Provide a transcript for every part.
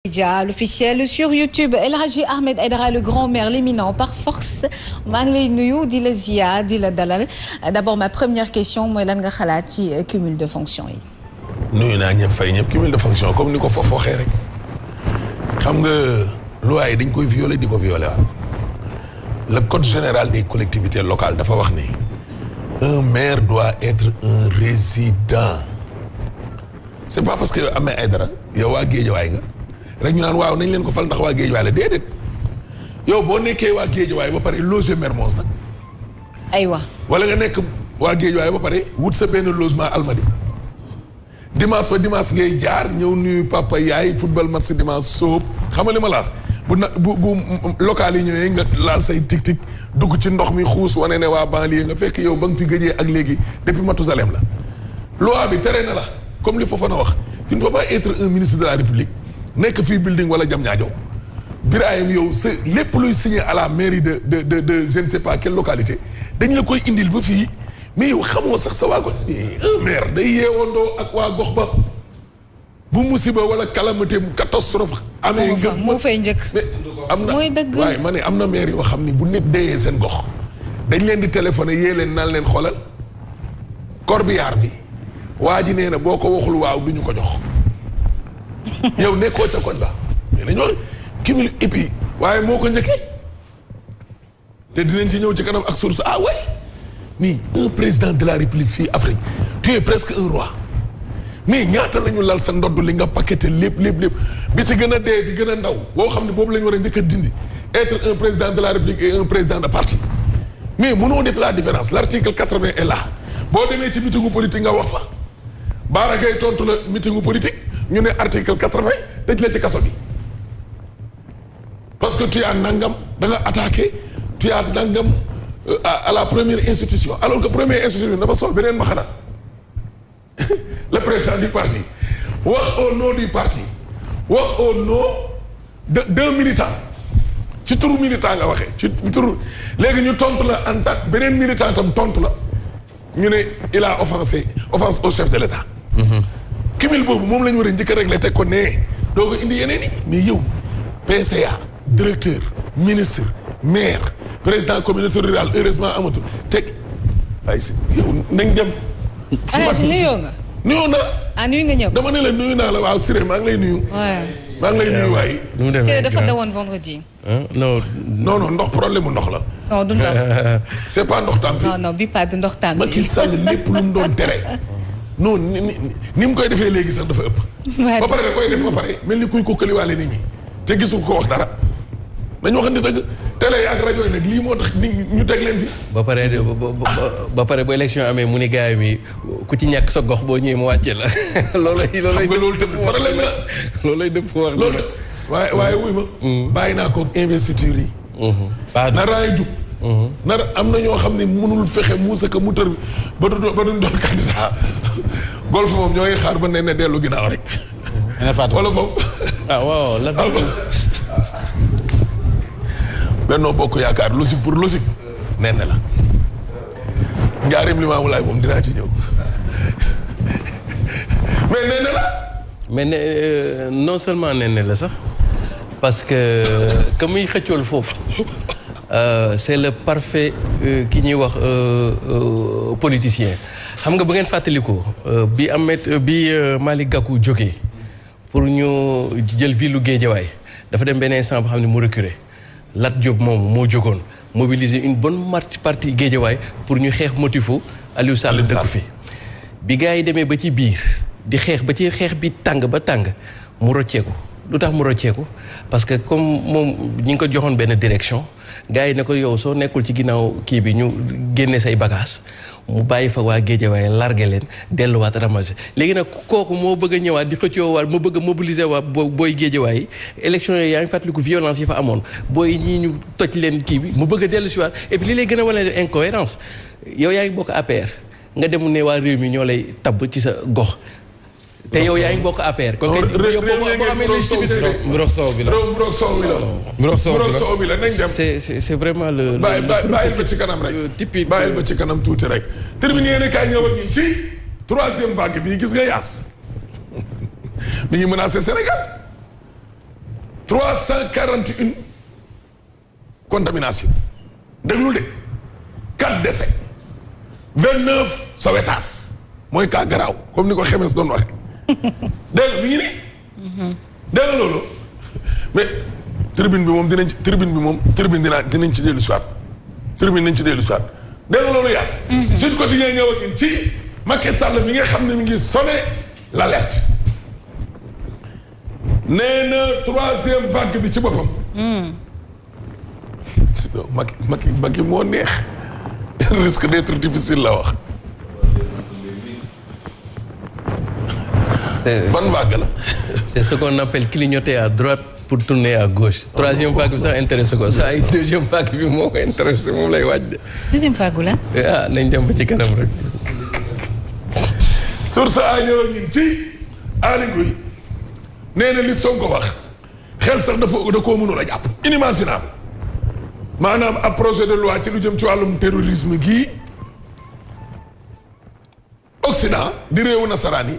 Dia l'officiel sur YouTube El Hadji Ahmed Aidara le grand-maire l'éminent par force maa ngi lay nuyu di la ziar di la dalal d'abord ma première question mooy lan nga xalaat ci cumul de fonction yi. nuyu naa ñëpp fay ñëpp cumul de fonction comme ni ko foofu waxee rek xam nga loi yi dañ koy violer di ko violer waat le code général des collectivités locales dafa wax ni un maire doit être un résident c'est pas parce que Ahmed Aidara yow waa Guédiawaye nga. rek ñu naan waaw nañ leen ko fal ndax waa Guédiawaye la déedéet yow boo nekkee waa Guédiawaye ba pare loger Mermoz nag. aywa wala nga nekk waa Guédiawaye ba pare wut sa benn logement Almadi dimanche ba dimanche ngay jaar ñëw nuyu papa yaay football match dimanche soob xam nga li ma la bu local yi ñëwee nga laal say tic-tic dugg ci ndox mi xuus wane ne waa banlieue nga fekk yow ba nga fi gëjee ak léegi depuis Matousalem la. loi bi tere na la comme li Fofana wax tu ne peux pas être un ministre de la République. nekk fii building wala jam ñaajo Birahim yow sa lépp luy signé à la mairie de je ne sais pas quelle localité dañ la koy indil ba fii mais yow xamoo sax sa waa ko un maire day yeewandoo ak waa gox ba bu musiba wala calamité catastrophe amee nga moo fay njëkk mais am na waaye ma ne am na maire yoo xam ni bu nit deyee seen gox dañ leen di téléphoné yée leen naan leen xoolal corbillard bi waa ji nee na boo ko waxul waaw du ñu ko jox yow nekkoo ca koñ ba mais nañu wax cumul et puis waaye moo ko njëkkee te dinañ ci ñëw ci kanam ak source ouais mais un président de la république fii Afrique tu es presque un roi mais ñaata la ñu lal sa ndodd li nga paqueté lépp bi ci gën a dee bi gën a ndaw boo xam ne boobu la ñu war a njëkk a dindi être un président de la république et un président de parti mais mënoo def la différence l'article 80 est là boo demee ci meetingu politique nga wax fa Bara Gaye tontu la meetingu politique ñu ne article 80 tëj la ci kaso bi parce que tu as nangam da nga attaqué tu as nangam à la première institution alors que première institution dafa sol beneen maxana le président du parti wax au nom du parti wax au nom d'un militant ci turu militant nga waxee ci turu léegi ñu tontu la en tant beneen militant tam tontu la ñu ne il a offense au chef de l'État. cumul boobu moom la ñu war a njëkk a réglé teg ko nee doo ko indi yeneen yi mais yow PCA directeur ministre maire président communauté rurale heureusement amatul teg ay si yow nañ dem. Alaaji nuyoo nga. nuyoo na. nuyu nga ñëw. dama ne la nuyu naa la waaw Siré maa ngi lay nuyu. maa ngi lay nuyu waaye. Siré dafa dawoon vendredi. non ndox problème mu ndox la. non du ndox. c'est pas ndox tàmpi. non bi pas du ndox tàmpi. Macky Sall lépp lu mu doon tere. non ni mu koy defee léegi sax dafa ëpp. ba pare da koy def ba pare mel ni kuy kokkaliwaale nit ñi te gisul ko wax dara dañu waxante dëgg télé yi ak rajo yi nag lii moo tax nit ñu teg leen fi. ba pare bu élection amee mu ni gaay mi ku ci ñàkk sa gox boo ñëwee mu wàcce la. loolay loolu tamit problème la. loolay dëpp wax loolu waaye wuy ma. bàyyi naa ko investiture yi. na raay jub. nar am na ñoo xam ne mënul fexe muusa ka mu tër ba duñ doon candidat golf moom ñoo ngi xaar ba ne dellu ginnaaw rek. wala foofu. waaw la. Benno Bokk Yaakaar logique pour logique nee na la njaarim Limaamu Laay moom dinaa ci ñëw mais nee na la. mais non seulement nee na la sax parce que muy xëccool foofu. c'est le parfait ki ñuy wax politicien xam nga bu ngeen fàttalikoo bi Malick Gakou jógee pour ñu jël ville lu Guédiawaye dafa dem benn instant boo xam ne mu reculer Lat Diop moom moo jógoon mobiliser une bonne partie Guédiawaye pour ñu xeex motifu Aliou Sall dëkk fi bi gars yi demee ba ci biir di xeex ba ci xeex bi tàng ba tàng mu rocceeku lu tax mu rocceeku parce que comme moom ñi ngi ko joxoon benn direction gars yi ne ko yow soo nekkul ci ginnaaw kii bi ñu génne say bagages mu bàyyi fa waa Guédiawaye largué leen delluwaat ramasser léegi nag kooku moo bëgg a ñëwaat di xëccoo waat moo bëgg a mobiliser waa booy Guédiawaye élection yooyu yaa ngi fàttaliku violence yi fa amoon booy ñii ñu toj leen kii bi mu bëgg a dellu si waat et puis li lay gën a wane incohérence yow yaa ngi bokk APR nga dem ne waa réew mi ñoo lay tabb ci sa gox te yow yaa ngi bokk APR. kon kay boo amee légitimité mburox soow bi la nañ dem. c'est vraiment le. bàyyil ba ci kanam rek. typique bàyyil ba ci kanam tuuti rek. terminé yéen a kaay ñëw ak ci troisième vague bii gis nga yaas mi ngi menacé Sénégal 341 contamination déglu de 4 décès 29 sauvetage mooy cas garaaw comme ni ko xemes doon waxe dégg nga mi ngi nii dégg nga loolu mais tribune bi moom dinañ ci dellu siwaat tribune nañ ci dellu siwaat dégg nga loolu yaas Sud Quotidien ñëw ak ci Macky Sall mi nga xam ne mi ngi sonné l'alerte nee na 3e vague bi ci boppam Macky moo neex risque d'être difficile la wax ban vague la c'est ce qu'on appelle clignoter à droite pour tourner à gauche 3e vague bi sax intéressé ko saa ay 2e vague bi moo ko intéressé moom lay waaj de 2e vague la nañ dem ba ci kanam rek source a ñëw ak ñun ci Aly Ngouille nee na li Sonko wax xel sax da koo mënul a jàpp inimaginable maanaam ab projet de loi ci lu jëm ci wàllum terrorisme gii Occident di réewu nasaraan yi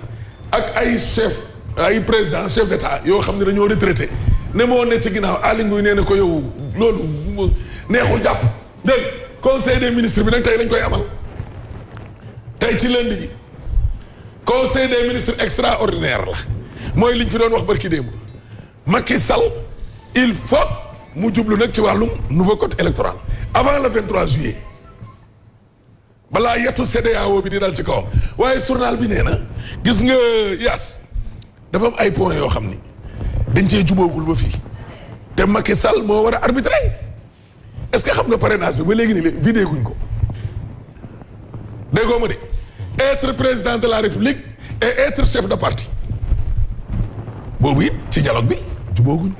ak ay président chef d'état yoo xam ne dañoo retraité ne moo ne ci ginnaaw Aly Ngouille nee na ko yow loolu neexul jàpp dégg conseil des ministres bi nag tey lañ koy amal tey ci lundi ji conseil des ministres extraordinaire la mooy liñ fi doon wax barki démb Macky Sall il faut mu jublu nag ci wàllum nouveau code électoral avant le 23 juillet balaa yetu CEDEAO bi di dal ci kawam waaye journal bi nee na gis nga yaas dafa am ay points yoo xam ni dañ cee juboogul ba fii te Macky Sall moo war a arbitrer est-ce que xam nga parrainage bi ba léegi nii vidé guñ ko déggoo ma de être président de la République et être chef de parti boobu it ci dialogue bi jubooguñu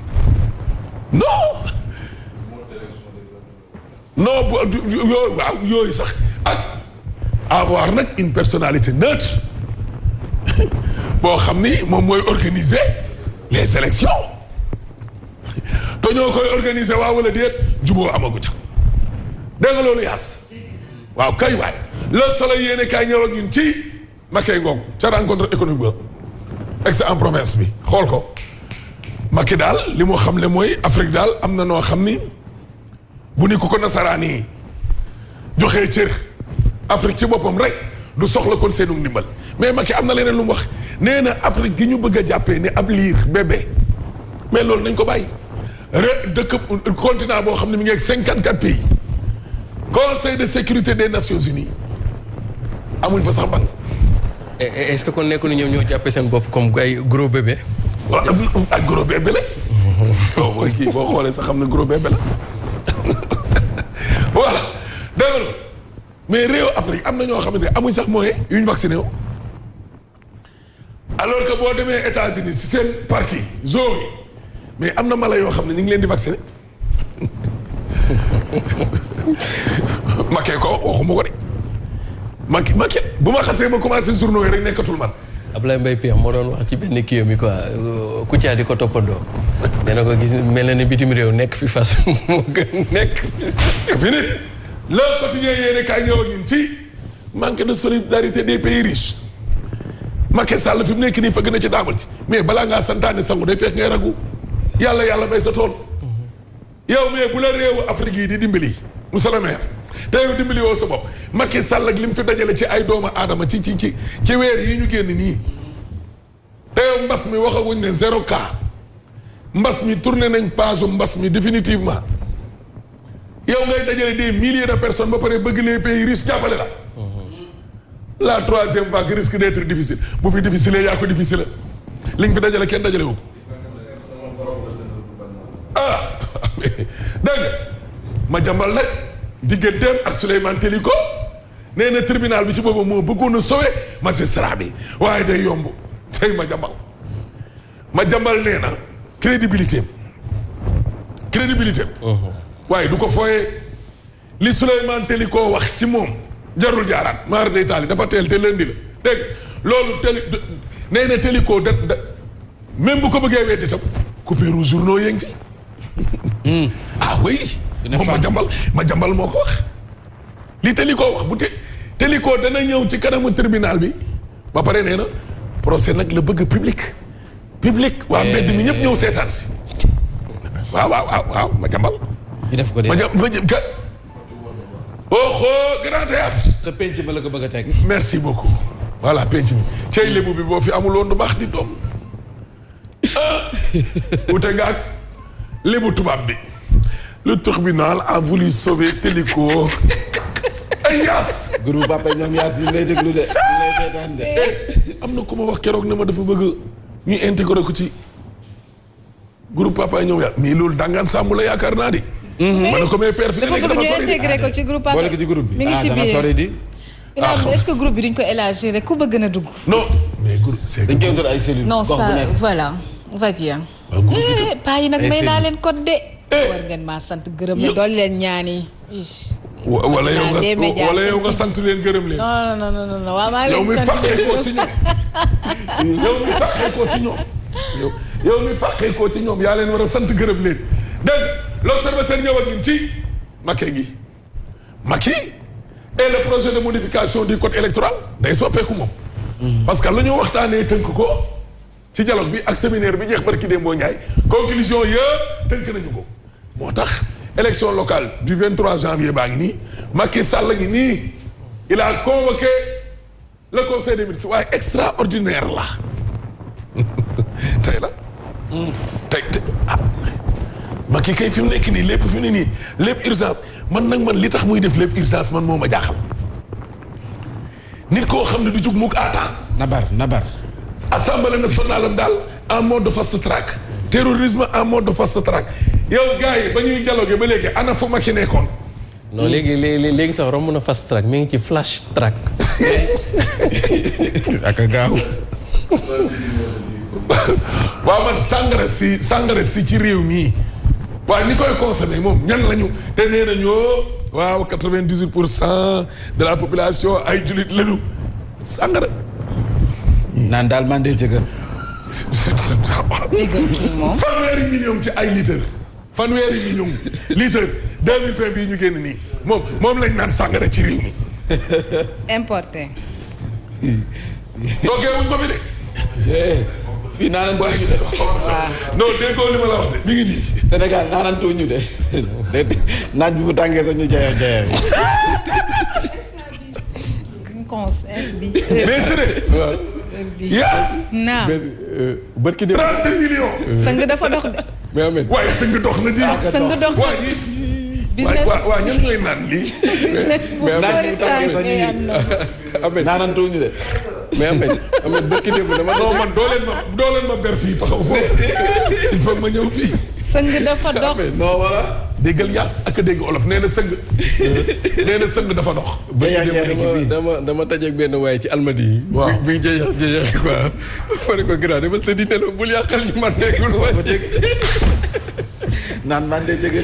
non yooyu waaw yooyu sax ak avoir nag une personnalité neutre boo xam ni moom mooy organiser les élections te ñoo koy organiser waaw wala déet juboo amagu ca dégg nga loolu yaas waaw kay waay Le Soleil yéene kaay ñëw ak ñun ci Macky ngoog ca rencontre économique ba Aix-en-Provence bi xool ko Macky daal li mu xam le mooy Afrique daal am na noo xam ni bu ni ku ko nasaraan yi joxee cër Afrique ci boppam rek du soxla kon seenu ndimbal mais Macky am na leneen lu mu wax nee na Afrique gi ñu bëgg a jàppee ni ab liir bébé mais loolu nañ ko bàyyi dëkk continent boo xam ne mi ngi ak 54 pays conseil de sécurité des Nations Unies amuñ fa sax banque. est-ce que kon nekku ni ñoom ñoo jàppee seen bopp comme ay gros bébé. waaw ak gros bébé la. waaw mooy kii boo xoolee sax xam ne gros bébé la voilà dégg nga mais réew Afrique am na ñoo xamante ne amuñ sax moyen yu ñu vacciné wu alors que boo demee États-Unis si seen parc yi zoo yi mais am na mala yoo xam ne ñu ngi leen di vacciné Macky ko waxuma ko de Macky bu ma xasee ba commencé journaux yi rek nekkatul man. Ablaye Mbaye Pierre moo doon wax ci benn kii mi quoi Kouthia di ko toppandoo. nee na ko gis mel na ni bitim réew nekk fi fas moo gën nekk. fi nit Le Quotidien yéene kaay ñëw ak ñun ci manque de solidarité des pays riches Macky Sall fi mu nekk nii fëgg na ci daabal ci mais balaa ngaa santaane sangu day fekk ngay ragu yàlla bay sa tool yow mais bu la réewu Afrique yi di dimbali monsieur le maire te yow dimbali woo sa bopp Macky Sall ak li mu fi dajale ci ay doomu aadama ci weer yi ñu génn nii te yow mbas mi waxaguñ ne 0 cas mbas mi tourné nañ page mbas mi définitivement yow ngay dajale des milliers de personnes ba pare bëgg les pays riches jàppale la la 3e vague risque d'être difficile bu fi difficile yaa ko difficile li nga fi dajale kenn dajale wu ko dégg nga ma jàmbal nag digganteem ak Souleymane Teliko nee na tribunal bi ci boobu moo bëggoon a sauver magistrat bi waaye day yomb tey ma jàmbal nee na crédibilité waaye du ko fooyee li Souleymane Teliko wax ci moom jarul jaaraat maar day taali dafa teel te lundi la dégg loolu nee na Teliko da même bu ko bëggee weddi tam coupéru journaux yéen fi ah oui moom ma jàmbal moo ko wax li Teliko wax bu Teliko dana ñëw ci kanamu tribunal bi ba pare nee na procès nag la bëgg public waa mbedd mi ñëpp ñëw seetaan si waaw ma jambal. ñu def ko de. grand théâtre. sa penc ma la ko bëgg a teg. merci beaucoup. voilà penc mi cey lébu bi boo fi amuloon du baax di doom. wute nga ak lébu tubaab bi. le tribunal a voulu sauver Télico. ay yaas. groupe papa ñoom yaas ñu lay déglu de. ñu lay seetaan de. am na ku ma wax keroog ne ma dafa bëgg ñu intégré ko ci groupe papa ñoom yaas mais loolu dangaan sàmm la yaakaar naa di. ma ne ko mais père fi nga nekk dafa sori. ñu intégré ko ci groupe papa. boole ko ci groupe bi. mi ngi si biir sori di. est-ce que groupe bi duñ ko élargir rek ku bëgg na dugg. non mais groupe c'est dañ koy doon ay cellules. non c'est pas voilà on va dire. paa yi nag may naa leen code de. war ngeen maa sant gërëm la dool leen ñaani. wala yow nga sant leen gërëm leen. non waaw maa leen sant yow mi fàqee koo ci ñoom. yow mi fàqee koo ci ñoom yaa leen war a sant gërëm leen. dégg l'observateur ñëw ak ñun ci Macky gi. Macky et le projet de modification du code électoral day soppeeku moom. parce que lu ñu waxtaanee tënk ko ci dialogue bi ak séminaire bi jeex barki Demba Ndiaye conclusion yëpp tënk nañu ko moo tax. élection locale du 23 janvier baa ngi nii Macky Sall ngi nii il a convoqué le conseil des ministres waaye extraordinaire la tey la tey Macky kay fi mu nekk nii lépp fi mu ne nii lépp urgence man li tax muy def lépp urgence man moo ma jaaxal nit koo xam ne du jug mukk à temps. nabar. assemblée nationale am daal en mode fast track terrorisme en mode fast track yow gars yi ba ñuy dialogué ba léegi ana fu Macky nekkoon. non léegi sax romb na fast track mi ngi ci flash track. ak a gaaw. waaw man sangara si ci réew mii waaye ni koy consommé moom ñan lañu te nee nañoo waaw 98% de la population ay jullit lañu sangara. naan daal man de jëgër. fanweeri million ci ay litre. fanweeri million litre 2020 bii ñu génn nii moom lañ naan sàngara ci réew mi. importé. toogee wuñ ko fi de. fii naanantu ñu de. non déggoo li ma la wax de mi ngi nii. Sénégal naanantu ñu de. naaj bi bu tàngee sax ñu jaayee. mais si de. waaw. yes. naam. barki de. 30 millions. sëng dafa dox de. mais Ameth. waaye sëng dox na di. sëng dox na business waa ñan lay naan lii. business bu bëri saa yi Ameth naanantu ñu de. mais Ameth barki de dama. non man doo leen ma ber fii taxaw foofu il faut ma ñëw fii. sëng dafa dox. non voilà. déggal yaas ak dégg olof nee na sëng dafa dox. dama tajeeg benn waaye ci almadi yi. waaw bi ngi jëjëf quoi. ma ne ko grand dama tëddi nelaw bul yàqal ñu man nekkul wa dégg. naan man de jege.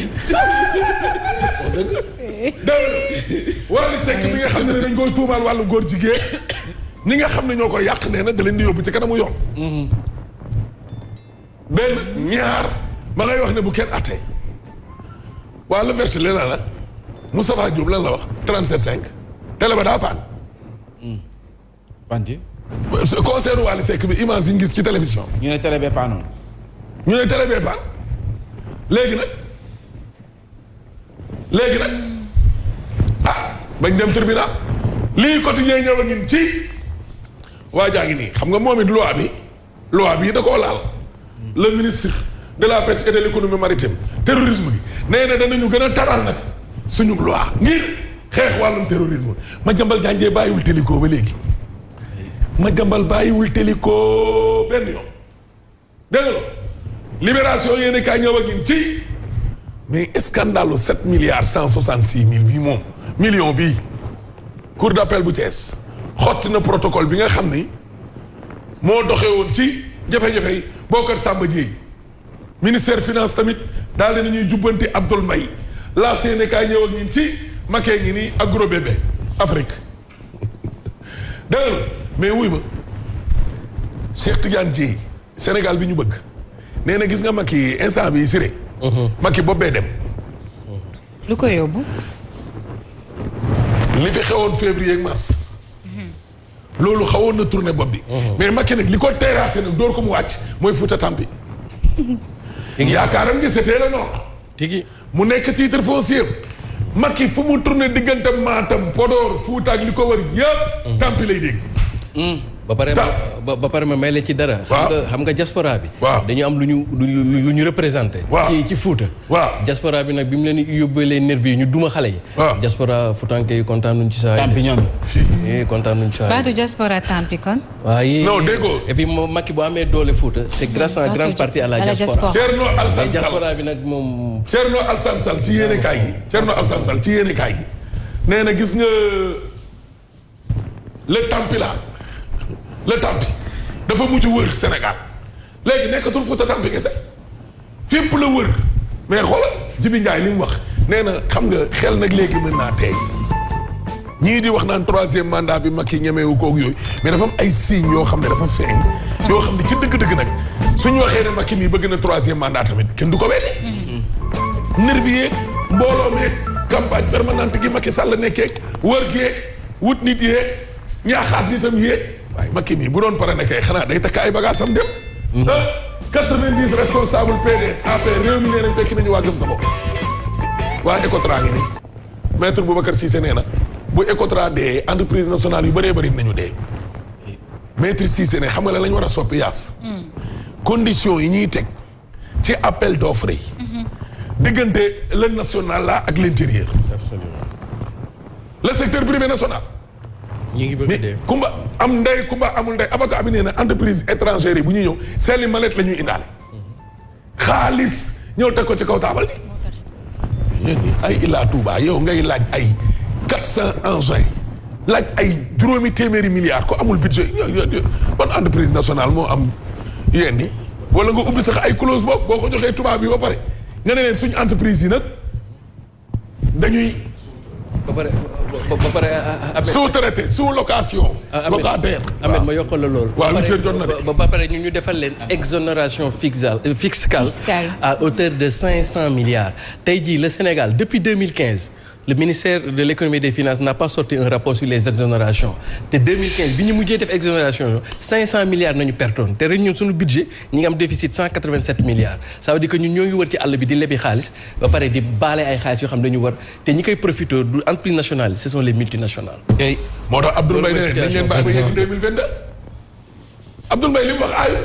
Wally Seck bi nga xam ne dañ koy tuumaal wàllu góor jigéen ñi nga xam ne ñoo koy yàq nee na da leen di yóbbu ci kanamu yoon. benn ñaar ma ngay wax ne bu kenn attee. waa le vert leen la Moustapha Diop lan la wax 37.5 télé ba daa paan. Panti. concert Wally Seck bi image yi ñu gis ci télévision. ñu ne télé bee paanoon. ñu ne télé bee paan léegi nag bañ dem tribunal lii quotidien ñëw a ngin ci waa jaa ngi nii xam nga moom it loi bi da koo laal. le ministre de la pêche et de l'économie maritime terrorisme bi nee na danañu gën a taral nag suñu loi ngir xeex wàllum terrorisme Madiambal Diagne bàyyiwul Télico ba léegi Madiambal bàyyiwul Télico benn yoon dégg nga libération yéene kaay ñëw ak ñun ci mais scandale 7 milliards 166 mille bii moom million bii cour d'appel bu Thiès xotti na protocole bi nga xam ni moo doxee woon ci jafe-jafe yi Bocar Samba Dièye ministère finance tamit daal di nañuy jubbanti Abdoul Mbaye la yéene kaay ñëw ak ñun ci Macky ngi nii agro bébé Afrique dégg nga mais wuy ma Cheikh Tidiane Dièye Sénégal bi ñu bëgg nee na gis nga Macky instant bi siré Macky bobbee dem lu ko yóbbu li fi xewoon février ak mars loolu xawoon na tourné bopp bi mais Macky nag li ko terrassé nag door ko mu wàcc mooy Fouta Tampi yaakaaram gi c'était le nord. tigi mu nekk titre foncier Macky fu mu tourné diggante Matam Podor Fouta ak li ko wër yëpp. tampi lay dégg. ba pare ma may la ci dara. xam nga diaspora bi. dañu am lu ñu représenté. ci Fouta. diaspora bi nag bi mu leen yóbbulee nervi yi ñu duma xale yi. diaspora Foutanke yi kontaan nañu ci saa yi. tampi ñoom. kontaan nañu ci saa yi. baatu diaspora tampi kon. waaye non déggoo. et puis Macky bu amee doole Fouta c'est grâce en grande partie à la diaspora. Thierno Alassane Sall diaspora bi nag moom. Thierno Alassane Sall ci yéene kaay gi. Thierno Alassane Sall ci yéene kaay gi. nee na gis nga le tampi la. le tampi dafa mujj wër Sénégal léegi nekkatul Fouta tampi kese fépp la wër mais xoolal Jibi Ndiaye li mu wax nee na xam nga xel nag léegi mën naa tey ñii di wax naan 3e mandat bi Macky ñemewu koog yooyu mais dafa am ay signes yoo xam ne dafa feeñ yoo xam ne ci dëgg-dëgg nag suñu waxee ne Macky mii bëgg na 3e mandat tamit kenn du ko weddi. nervi yeeg mbooloo meeg campagne permanente gi Macky Sall nekkee wër geeg wut nit yeeg ñaaxaat nitam yeeg. waaye Macky mii bu doon pare na kay xanaa day takk ay bagages am dem. 90 responsables PDS APR réew mi nee nañ fekk nañu waa gëm sa bopp. waa Ecotra ngi nii maître Boubacar Cissé nee na bu Ecotra dee entreprise nationale yu bëree bëri nañu dee. maître Cissé ne xam nga la lañ war a soppi yaas. conditions yi ñuy teg ci appel d'offre yi. diggante le national là ak l'intérieur. le secteur privé national. ñi ngi bëgg dee kumba am ndey kumba amul ndey avocat bi nee na entreprise étrangère yi bu ñuy ñëw seeni mallette la ñuy indaale xaalis ñëw teg ko ci kaw taabal ji ay Ila Touba yow ngay laaj ay 400 engins laaj ay juróomi téeméeri milliards ko amul budget ban entreprise nationale moo am yenn ni wala nga ubbi sax ay clause boobu boo ko joxee tubaab bi ba pare nga ne leen suñu entreprise yi nag dañuy ba pare sous-traité sous location. locataire Ahmed ma yokkal la loolu. waaw lu jot na de. ba pare ñu defal leen exonération fiscale à hauteur de 500 milliards. tey jii le Sénégal depuis 2015 le ministère de l'économie et des finances n'a pas sorti un rapport sur les exonérations te 2015 bi ñu mujjee def exonération yo 500 milliards nañu pertoon te ren ñun suñu budget ñi ngi am déficit 187 milliards ça veut dire que ñun ñoo ngi wër ci àll bi di lebi xaalis ba pare di baale ay xaalis yoo xam ne dañu war te ñi koy profité du entreprise nationale ce sont les multinationales. moo tax Abdoul Mbaye ne nañ leen bàyyi ba yegg 2022 Abdoul Mbaye li mu wax aayu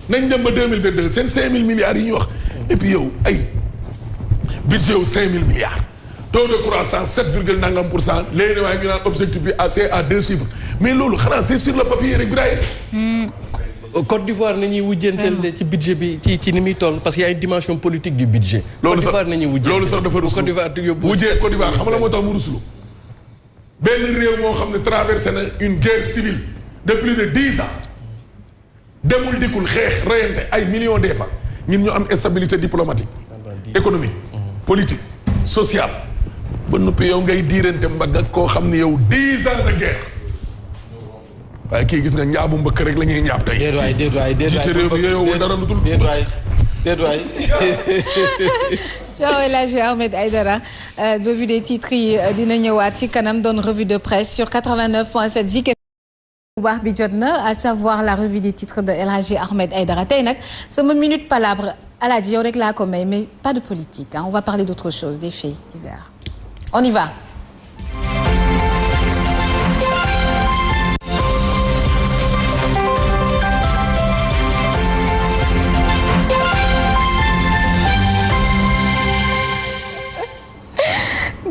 nañ dem ba 2022 seen 5000 milliards yi ñu wax et puis yow ay budget yu 5000 milliards. taux de croissance 7 nangam %, léegi ne waaye ñu naan objectif bi c'est à 2 chiffres mais loolu xanaa c'est sur le papier rek Birahim. Côte d'Ivoire nañuy wujjanteel ci budget bi ci ni muy toll parce qu'il y a une dimension politique du budget. loolu sax Côte d'Ivoire nañuy wujjanteel loolu sax dafa ruslu Côte d'Ivoire yóbbu wujjee Côte d'Ivoire xam nga la moo tax mu ruslu benn réew moo xam ne traversé na une guerre civile de plus de 10 ans demul dikkul xeex reyante ay millions de fois ñun ñu am stabilité diplomatique économique politique sociale. ba noppi yow ngay diirante mbagg ak koo xam ne yow 10 ans de guerre waaye kii gis nga ñaabu mbëkk rek la ñuy ñaab tey. déet waay jiite réew mi yow dara lu dul. déet waay. ciao El Hadji Ahmed Aïdara revue des titres yi dina ñëwaat ci kanam doon revue de presse sur 89.7 Zik bu baax bi jot na à savoir la revue des titres de El Hadji Ahmed Aïdara tey nag sama minute palabre El Hadji yow rek laa ko may mais pas de politique hein. On va parler d'autre chose des faits divers. On y va.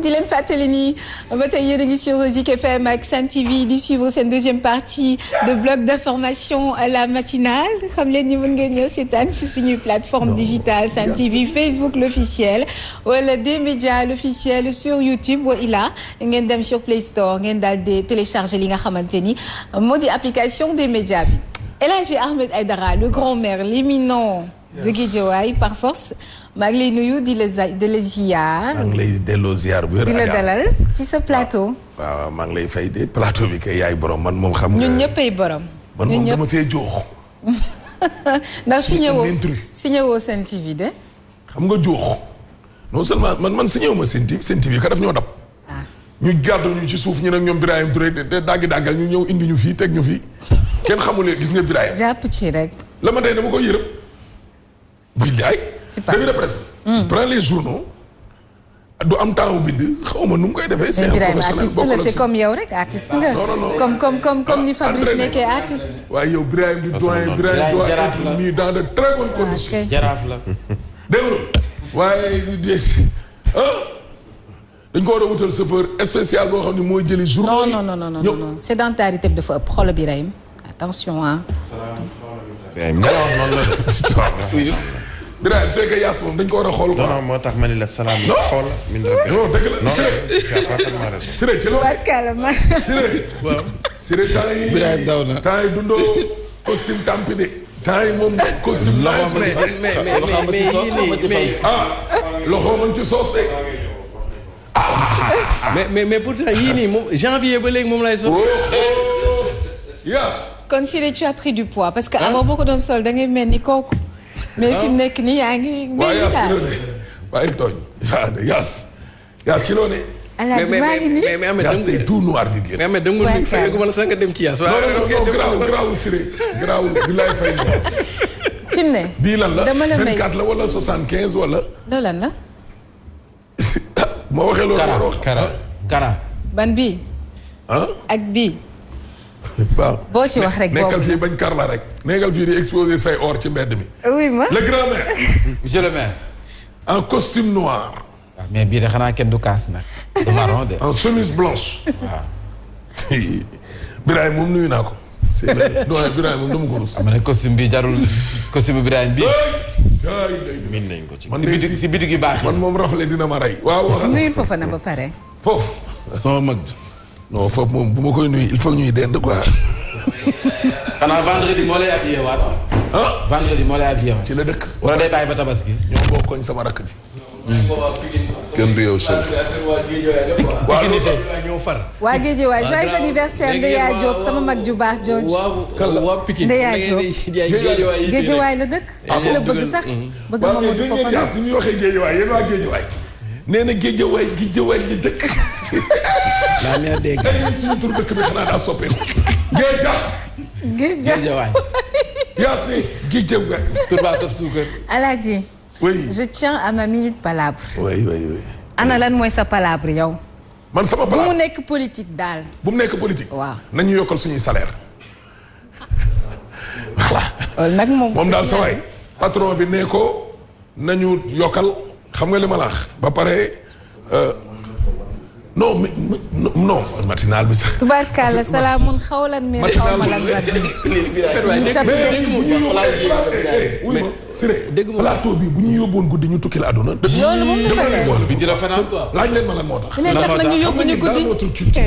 di leen fàttali ni ba tey yéen a ngi sur Zik FM ak Sen TV di suivre seen deuxième partie de bloc d'information à la matinale xam leen ni mën ngeen ñëw seetaan si suñuy plateforme digitale Sen TV Facebook l'officiel wala des médias l'officiel sur YouTube wa ila ngeen dem sur Play Store ngeen daal di télécharger li nga xamante ni moo di application des médias bi El Hadji Ahmed Aïdara le grand maire l'éminent de Guédiawaye par force maa ngi lay nuyu di la ziar. maa ngi lay delloo ziar bu wér. di la dalal ci sa plateau. waaw maa ngi lay fay de plateau bi kay yaay borom man moom xam nga. ñun ñëppay borom. man moom dama fee joox. ndax signé woo Sen TV de. xam nga joox non seulement man signé wu ma Sen TV ka daf ñoo dab. ñu gàddu ñu ci suuf ñu nag ñoom Birahim Touré de daggal ñu ñëw indi ñu fii teg ñu fii kenn xamulee gis nga Birahim. jàpp ci rek. la ma tey dama koy yërëm billaay. c'est pas revue de presse bi. prends les journaux. du am temps bind xaw ma nu mu koy defee. c'est un professionnel artiste la c'est comme yow rek artiste nga. comme ni Fabrice nekkee artiste. waaye yow Birahim di doyen Birahim doit être mis dans de très bonnes conditions. jaraaf la. dégg nga waaye dañ ko war a wutal chauffeur spécial boo xam ne mooy jëli journaux yi. non sédentarité bi dafa ëpp xoolal Birahim attention ah. Birahim c'est que Yaas moom dañ ko war a xool quoi. non moo tax ma ni la salaam. xool min rabbi. non dëgg la Siré. tu as parfaitement raison. Siré ci loolu. Siré. waaw Siré temps yi. Birahim daw na. temps yi dundoo costume tampi de. temps yi moom costume. loxo ma ci soos de. mais pourtant yii nii moom janvier ba léegi moom lay sol. Yaas. kon Siré tu as pris du poids parce que avant boo ko doon sol da ngay mel ni kooku. mais fi mu nekk nii yaa ngi. waaw Yaas kilo ne waaye tooñ. Yaas kilo ne. alaaji maa ngi nii mais Yaas tey tout noir bi génn. mais dama ni fayegu ma la sax nga dem ci Yaas. non garaawul Siré garaawul bi laay fay. fi mu ne. bii lan la dama la may 24 la wala 75 wala. loolu lan la. ma waxee loolu. Kara. ban bii. ak bii. waaw boo ci wax rek nekkal fii bañ kar la rek. nekkal fii di exposer say or ci mbedd mi. oui ma le grand maire. monsieur le maire. en costume noir. waaw mais bii de xanaa kenn du kaas nag. du marron de. en chemise blanche. waaw. Birahim moom nuyu naa ko. c'est vrai non Birahim moom dama ko rus. am na costume bi jarul costume Birahim bii. min nañ ko ci. man de si bitig yu baax man moom rafle dina ma rey. waaw waxal nuyul foofa na ba pare. foofu. sama mag. non foofu moom bu ma koy nuyu il faut ñuy dend quoi. xanaa vendredi moo lay habillé waat. vendredi moo lay habillé waat. ci la dëkk. wala day bàyyi ba tabaski. ñoo bokkoñ sama rakk ji. kenn du yow sëñ. waaw ñoo far. waa Guédiawaye joyeux anniversaire Ndeya Diop sama mag ju baax jooju. waa Pikine. Ndeya Diop Guédiawaye la dëkk. la bëgg sax. bëgg Mamadou Fofana. Yaas ni ñuy waxee Guédiawaye yéen waa Guédiawaye. nee na Guédiawaye yi dëkk. la mère dégg. ay suñu tur dëkk bi xanaa daa soppeeku. Guédiawaye. Yaas ni Guédiawaye. tur baa saf suukar. Alaaji. oui. je tiens à ma minute palabre. oui. ana lan mooy sa palabre yow. man sama bu palabre mu nekk politique daal. bu mu nekk politique. waaw nañu yokkal suñuy salaire. voilà. nag moom daal sa waay patron bi ne ko nañu yokkal xam nga li ma la wax ba pare non matinal bi sax. tubaarkàlla salaamun xawlan min xawmalan rabbi. mais bu ñu yóbbu plateau bi bu ñu yóbboon guddi ñu tukki la àdduna. loolu moom dafa leer bi dina fanaan. laaj leen ma lan moo tax. leen tax na ñu yóbbu ñu guddi dans notre culture.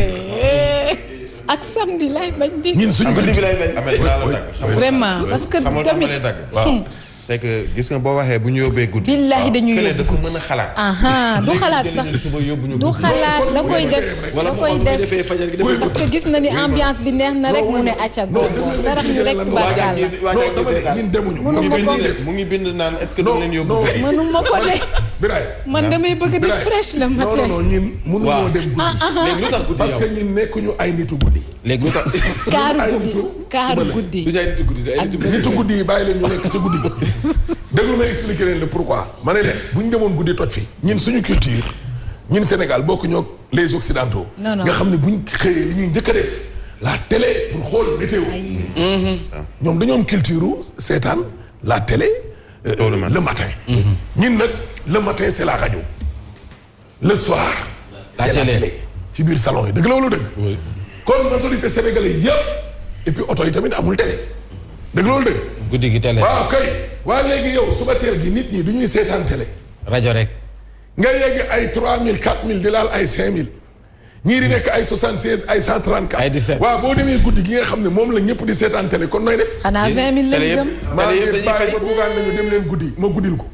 ak samedi lay bañ di. ñun suñu guddi bi lay bañ. amee dinaa la dagg. vraiment parce que tamit lay dagg. waaw. c'est que gis nga boo waxee bu ñu yóbbee guddi. billahi dañuy kële yóbbu dafa mën a xalaat. du xalaat sax suba yóbbu ñu du xalaat da koy def da koy def parce que gis na ni ambiance bi neex na rek mu ne acca googu sarax ñu rek tubaarkàlla. ñun demuñu. mu ngi bind naan est-ce que du leen yóbbu. mënuma ko de Biraye. man damay bëgg di fresh le matin. non ñun mënuñoo dem guddi. léegi lu tax guddi parce que ñun nekkuñu ay nitu guddi. léegi lu tax. kaaru guddi. du jaay nitu guddi nitu guddi yi bàyyi leen ñu nekk ca guddi gi. déglu ma expliquer leen le pourquoi. ma ne leen bu ñu demoon guddi toj fi. ñun suñu culture ñun Sénégal bokk ñoo les occidentaux. non nga xam ne buñ xëyee li ñuy njëkk a def la télé pour xool météo. ñoom dañoo am culture seetaan la télé. le matin. ñun nag le matin c'est la radio. le soir. c'est la télé ci biir salon yi dëgg la wala dëgg. kon majorité sénégalais yëpp et puis oto yi tamit amul télé. dëgg loolu dëgg. guddi gi télé. waaw kay waa léegi yow suba teel gi nit ñi du ñuy seetaan télé. rajo rek. nga yegg ay 3000 4000 di laal ay 5000. ñii di nekk ay 76 ay 134. ay 17 waaw boo demee guddi gi nga xam ne moom la ñëpp di seetaan télé kon nooy def. xanaa 20000 lañ jëm. maa ngi bàyyi ba buggaan nañu dem leen guddi ma guddil ko.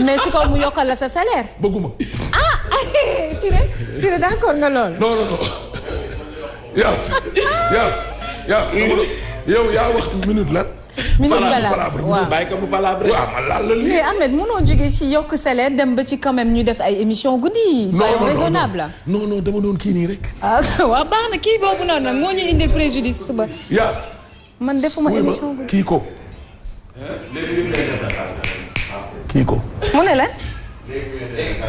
mais si kaw mu yokkal la sa salaire. bëgguma. Siré d'accord nga lool. non. Yaas. yow yaa wax minute lan. minute palabre waaw bàyyi ko mu palabre. waaw ma laal la lii. mais Ahmed mënoo jógee si yokk salaire dem ba ci quand même ñu def ay émission guddi yi. soyons raisonnable. non dama doon kii nii rek. waaw baax na kii boobu noonu nag moo ñu indil préjudice suba. Yaas. man defuma émission guddi kii ko. kii ko. mu ne la.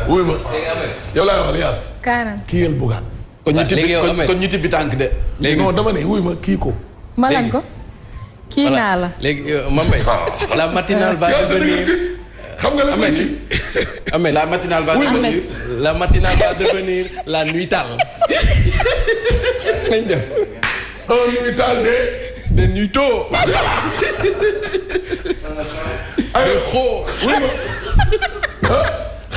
wuy ma yow laay waxal Yaas. 40. kii yël bugaan. kon ñu tibbi tànk de. léegi non dama ne wuy ma kii ko. ma lan ko. kii naa la. léegi Mambay la matinale va devenir. xam nga la kii. Ahmed la matinale va devenir. la matinale va devenir la nuitale. nañ dem. un nuital de nuito. ay xoo wuy ma.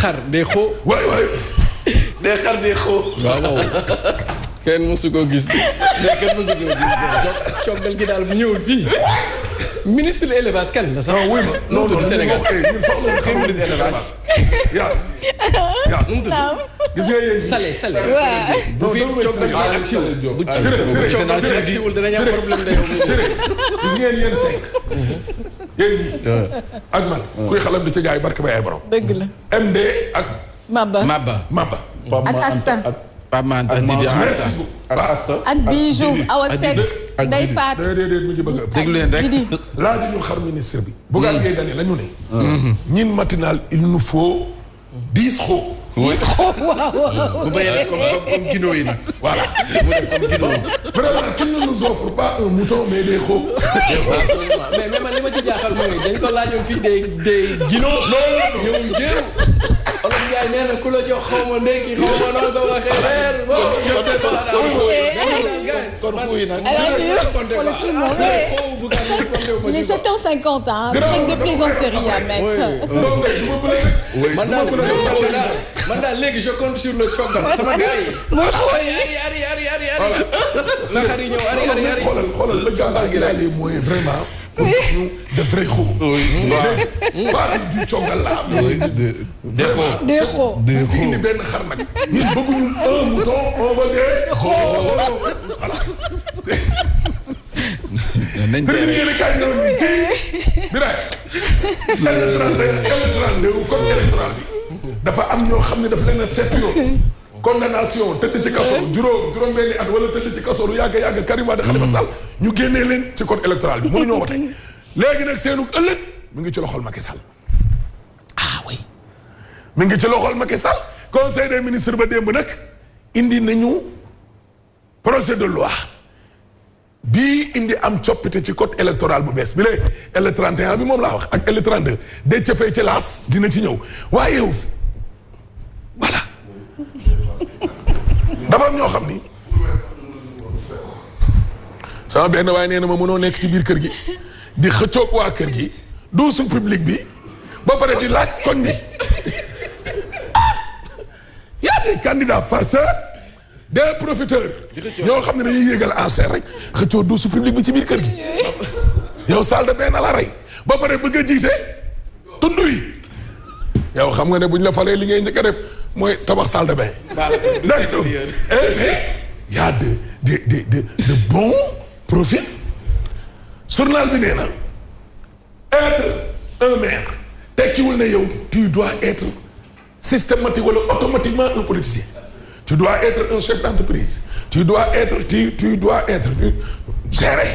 xar de xoo. waay waay. day xar day xoo. waaw kenn mësu ko gis. kenn mësu ko gis. coggal gi daal bu ñëwul fii. ministre de l'élevage kan la sax. non wuy ma non non Sénégal. ñun soxla na xam ministre de l'élevage. Yaas. Yaas. gis nga yéen. Salé Salé. waaw. bu fi coggal gi ak siwul. bu coggal gi ak siwul danañ am problème de yow. gis ngeen yéen cinq. yéen ñii. ak man. kuy xalam di ci jaay barke ba ay borom. dëgg la. MD ak. Maba. ak Asta. Pape Mante ak Didi merci beaucoup. ak Bijou Awa Seck. Ndeye Fatou. déedéet mu ngi bëgg a. déglu leen rek. laaju ñu xar ministre bi. Bougane Gueye Dany la ñu ne. ñin matinal il nous faut 10 xoo. 10 xoo waaw. bu béyee comme ginoo yi nag. voilà. mu def comme ginoo yi. vraiment qu'il ne nous offre pas un mouton mais des xoo. mais man li ma ci jaaxal mooy dañ ko laajoon fii des ginoo. ñëwul jéem. Olof Ndiaye nee na ku la jox xaw ma ndékki xaw ma noo ko waxee reer bon je sais pas kon xuy nag il est 7h50 hein. Avec des plaisanteries à mettre. man daal léegi je compte sur le coggal sama gars yi. ari na xar yi ñëw ari xoolal le gars là il a les moyens vraiment. ñu de vrai xoo. pas du coggal la am. des xoo. fi indi benn xar nag. ñun bëgguñu un mouton on veut des xoo. voilà. nañ tey yéen a kaay ñëw ñu ci Birahim. L32 code électoral bi. dafa am ñoo xam ne daf leen a seppiyoon. condamnation tëdd ci kaso juróom-benni at wala tëdd ci kaso lu yàgg Karim Wade Khalifa Sall ñu génnee leen ci code électoral bi mënuñoo wote léegi nag seenu ëllëg mi ngi ci loxol Macky Sall ah oui mi ngi ci loxol Macky Sall conseil des ministres ba démb nag indi nañu projet de loi bii indi am coppite ci code électoral bu bees bi lée L31 bi moom laa wax ak L32 de ca fay ci laas dina ci ñëw waaye yow voilà dafa am ñoo xam ni sama benn waaye nee na ma mënoo nekk ci biir kër gi di xëccoog waa kër gi douze public bi ba pare di laaj koñ bi y a des candidats farceurs des profiteurs ñoo xam ne dañuy yéegal enchère rek xëccoo douze public bi ci biir kër gi yow salle de bain na la rey ba pare bëgg a jiite tund yi yow xam nga ne buñ la falee li ngay njëkk a def mooy tabax salle de bain. d'accord mais y a de bons profils. journal bi nee na être un maire tekkiwul ne yow tu dois être systématique wala automatiquement un politicien. tu dois être un chef d'entreprise. tu dois être gérer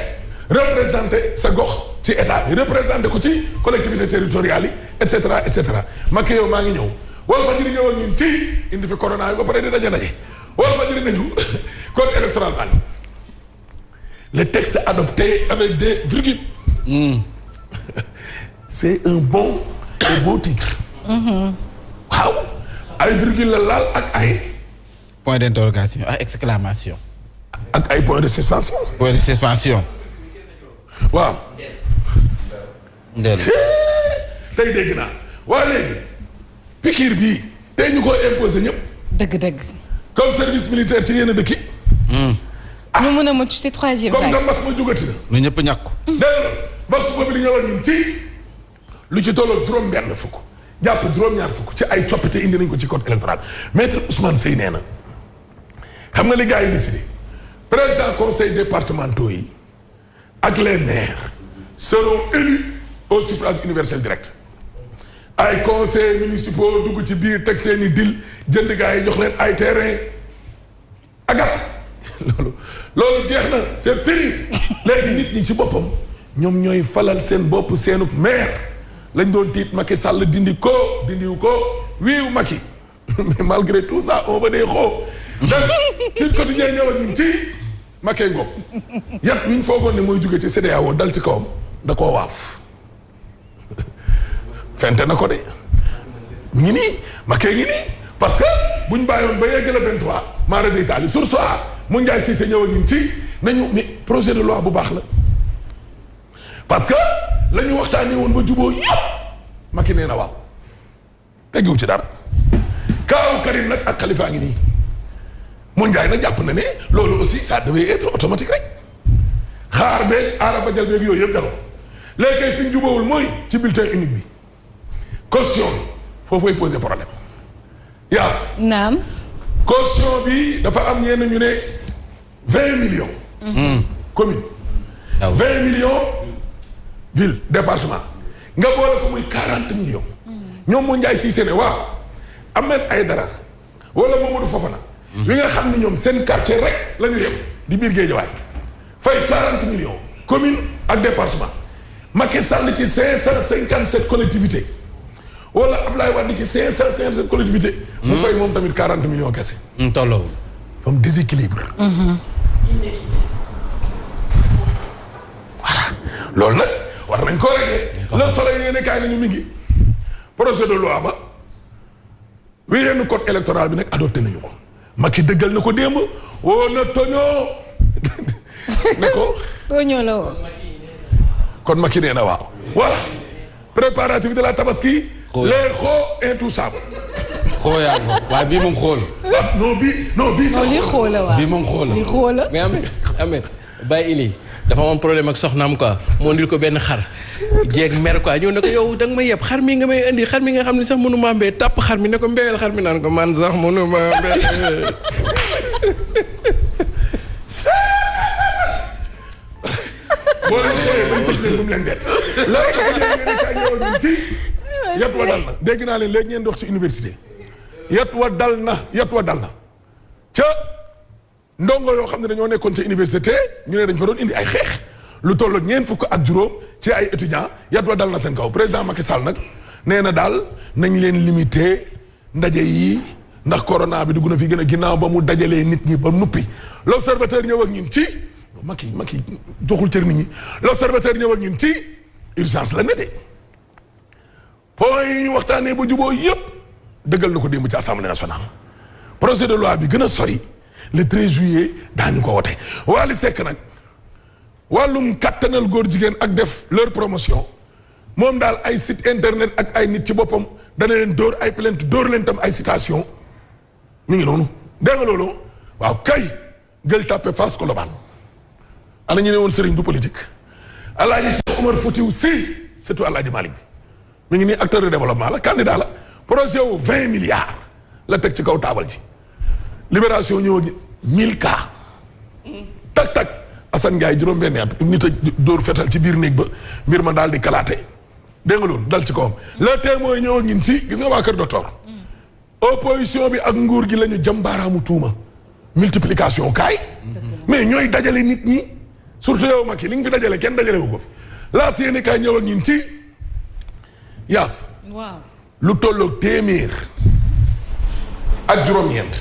représenter sa gox ci état bi représenter ko ci collectivité territoriale yi et cetera et cetera Macky yow maa ngi ñëw. Walfadjri ñëw ak ñun ci indi fi corona bi ba pare di daje Walfadjri nañu code électoral bal le texte adopté avec des virgules. C'est un bon et beau titre. waaw ay virgule la laal ak ay. point d'interrogation ak exclamation. ak ay point de suspension. point de suspension. waaw. tey dégg naa waa léegi. piqûre bii tey ñu ko imposé ñëpp. dëgg. comme service militaire ci yenn dëkk yi. ñu mën a mucc ci troisième vague. comme que mbas ma jugati na. ñu ñëpp ñàkk. dégg nga mbas boobu li ñëwoon ñun ci lu ci tolloo juróom-benn fukk jàpp juróom-ñaar fukk ci ay coppite indi nañ ko ci code électoral maître Ousmane Seye nee na xam nga li gars yi décidé président conseil départementaux yi ak les maires seront élus au suffrage universel direct. ay conseils municipaux dugg ci biir teg seeni dil jënd gaa yi jox leen ay terrain agas loolu jeex na c'est fini léegi nit ñi ci boppam ñoom ñooy falal seen bopp seenub maire lañ doon tiit Macky Sall dindiwu ko wiiw Macky mais malgré tout ça on va dee xoo donc Sud Quotidien ñëw ak ñun ci Macky ngoog yat wi ñu foogoon ne mooy jóge ci CEDEAO dal ci kawam da koo waaf fente na ko de mu ngi nii Macky ngi nii parce que buñ bàyyoon ba yegg la 23 maara day taali sur soi mu Ndiaye Cissé ñëw ak ñun ci nañu ni projet de loi bu baax la parce que la ñu waxtaanee woon ba juboo yëpp Macky nee na waaw teggiwu ci dara kaaw Karim nag ak Khalifa ngi nii mu Ndiaye nag jàpp na ne loolu aussi ça devait être automatique rek xaar beeg aara ba jël beeg yooyu yëpp dalo léegi kay fi ñu jubóowul mooy ci bulletin unique bi caution bi foofu ay poser problème yaas naam caution bi dafa am ñenn ñu ne 20 millions commune 20 millions ville département nga boole ko muy 40 millions ñoom mu Ndiaye Cissé ne waaw Ahmed Aïdara wala Mamadou Fofana wi nga xam ne ñoom seen quartier rek la ñu yem di biir Guédiawaye fay 40 millions commune ak département Macky Sall ci 557 collectivités wala Ablaye Wade ci 557 collectivités mu fay moom tamit 40 millions kese tolloowul comme déséquilibre voilà loolu nag war nañ koo régler Le Soleil yéene kaay nañu mi ngi projet de loi ba wi yenn code électoral bi nag adopté nañu ko Macky dëggal na ko démb woo na toñoo ne ko toñoo la woon kon Macky nee na waaw voilà préparatif de la tabaski les xoo intouchables xoo yaa ngi waaye bii moom xool non bii sax li xoola waaw bii moom xool li xoola mais Ahmed Baye Ili dafa am problème ak soxnaam quoi moo ndil ko benn xar jeeg mer quoi ñëw ne ko yow da nga may yeb xar mi nga may indi xar mi nga xam ne sax mënu maa mbee tàpp xar mi ne ko mbéyal xar mi naan ko man sax mënu maa mbee boo leen xoolee bañ tëj leen bu mu leen bett loolu ko ngeen kay ñëwal ñun ci yat wa dal na dégg naa leen léegi ngeen dox ci université yat wa dal na ca ndongo yoo xam ne dañoo nekkoon ca université ñu ne dañ fa doon indi ay xeex lu toll ñeent fukk ak juróom ci ay étudiants yat wa dal na seen kaw président Macky Sall nag nee na daal nañ leen limité ndaje yi ndax corona bi dugg na fi gën a ginnaaw ba mu dajalee nit ñi ba nuppi l'observateur ñëw ak ñun ci Macky joxul cër nit ñi l'observateur ñëw ak ñun ci urgence la ne de point yi ñu waxtaanee ba juboo yëpp dëggal na ko démb ci assemblée nationale projet de loi bi gën a sori le 13 juillet daañu ko wote Wally Seck nag wàllum kattanal góor jigéen ak def leur promotion moom daal ay site internet ak ay nit ci boppam dana leen dóor ay plainte dóor leen tam ay citation ñu ngi noonu dégg nga loolu waaw kay Gueule Tapée Fass Colobane ana ñu ne woon sëriñ du politique Alaaji Cheikh Omar Foutiyou Sy surtout Alaaji Malick bi mi ngi nii acteur de développement la candidat la projet wu 20 milliards la teg ci kaw taabal ji libération ñëw ak 1000 cas tak Assane Ndiaye juróom-benn at nit a dóor fetal ci biir néeg ba mbir ma daal di kalaate dégg nga loolu dal ci kawam le témoin ñëw ak ñun ci gis nga waa kër docteur opposition bi ak nguur gi la ñu jàmbaaraamu tuuma multiplication kaay mais ñooy dajale nit ñi surtout yow Macky li nga fi dajale kenn dajale wu ko fi laas yéene kaay ñëw ak ñun ci yaas waaw lu tolloog téeméer ak juróom-ñeent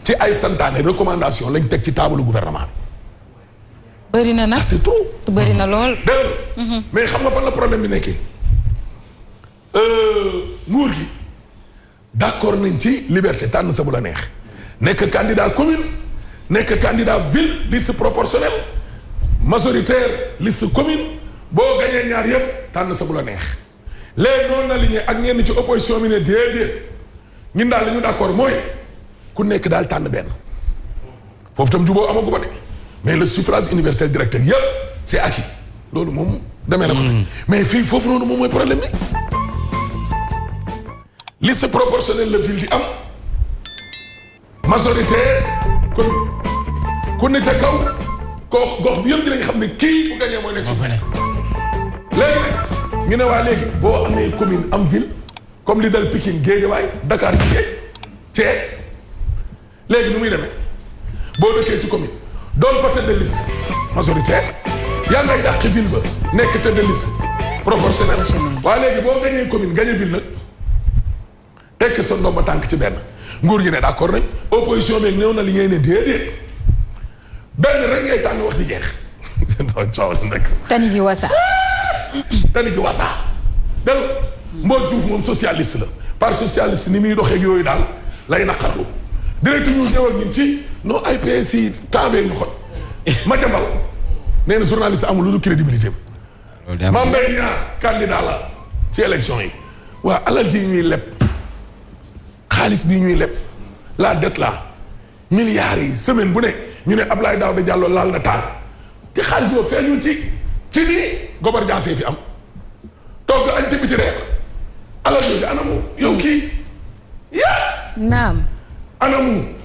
ci ay santaane recommandation lañ teg ci taabalu gouvernement bi bëri na nag c'est trop bëri na lool dégg mais xam nga fan la problème bi nekkee nguur gi d'accord nañ ci liberté tànn sa bu la neex nekk candidat commune nekk candidat ville liste proportionnelle majoritaire liste commune boo gañee ñaar yëpp tànn sa bu la neex les non alignés ak ñenn ci opposition bi ne déedéet ñun daal li ñu d'accord mooy ku nekk daal tànn benn foofu tam juboo amagu fa de mais le suffrage universel directeur yëpp c'est acquis loolu moom demee na ko mais fii foofu noonu moom mooy problème bi liste proportionnelle la ville di am majoritaire commune ku ne ca kaw gox bi yëpp dinañ xam ne kii bu gañee mooy nekk suuf léegi nag ñu ne waa léegi boo amee commune am ville comme li dal Pikine Guédiawaye Dakar Thiès léegi nu muy demee boo dëkkee ci commune doon fa tête de liste majoritaire yaa ngay dàq ville ba nekk tête de liste proportionnel waaye léegi boo gañee commune gañe ville nag tekk sa ndomba tànk ci benn nguur gi ne d'accord nañ opposition bi néew na li ngay ne déedéet benn rek ngay tànn wax ci jeex coow li nag tani ji wasa del Mbodj Diouf moom socialiste la parti socialiste ni muy doxeeg yooyu daal lay naqarlu direct news ñëw ak ñun ci non IPS yi temps ñu xot ma jambal nee na journaliste amul lu dul crédibilité Mame Mbaye Niang candidat la ci élection yi waa alal ji ñuy leb xaalis bi ñuy leb la dette la milliards yi semaine bu ne ñu ne Abdoulaye Daouda Diallo laal na taal te xaalis boobu feeñul ci nii gobar jaasee fi am toog añ te biti reer alal jooju anamu yow kii yes naam anamu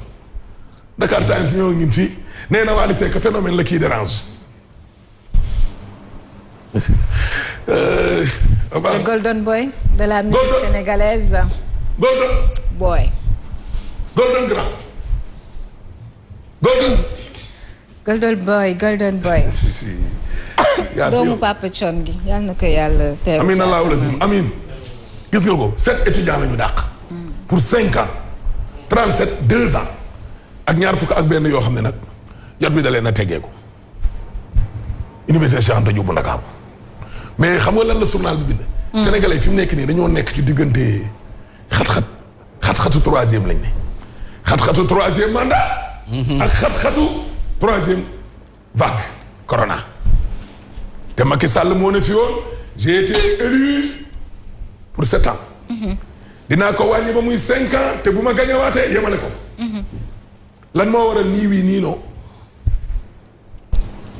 Dakar Times ñëw ñun ci nee na Wally Seck phénomène la kii dérange le golden boy de la musique sénégalaise golden boy golden grand golden boy doomu Papa Thione gi yal na ko yàlla teew amin allahu lazim amin gis nga ko 7 étudiants la ñu dàq pour 5 ans 37 2 ans ak ñaar fukk ak benn yoo xam ne nag yot bi da leen a teggeeku université Cheikh Anta Diop bu Ndakaaru mais xam nga lan la journal bi bind sénégalais fi mu nekk nii dañoo nekk ci diggante xat-xatu troisième lañ ne xat-xatu troisième mandat ak xat-xatu troisième vague corona te Macky Sall moo ne fi woon j'ai été élu pour 7 ans dinaa ko wàññi ba muy 5 ans te bu ma gañewaatee yemale ko lan moo waral nii wii nii non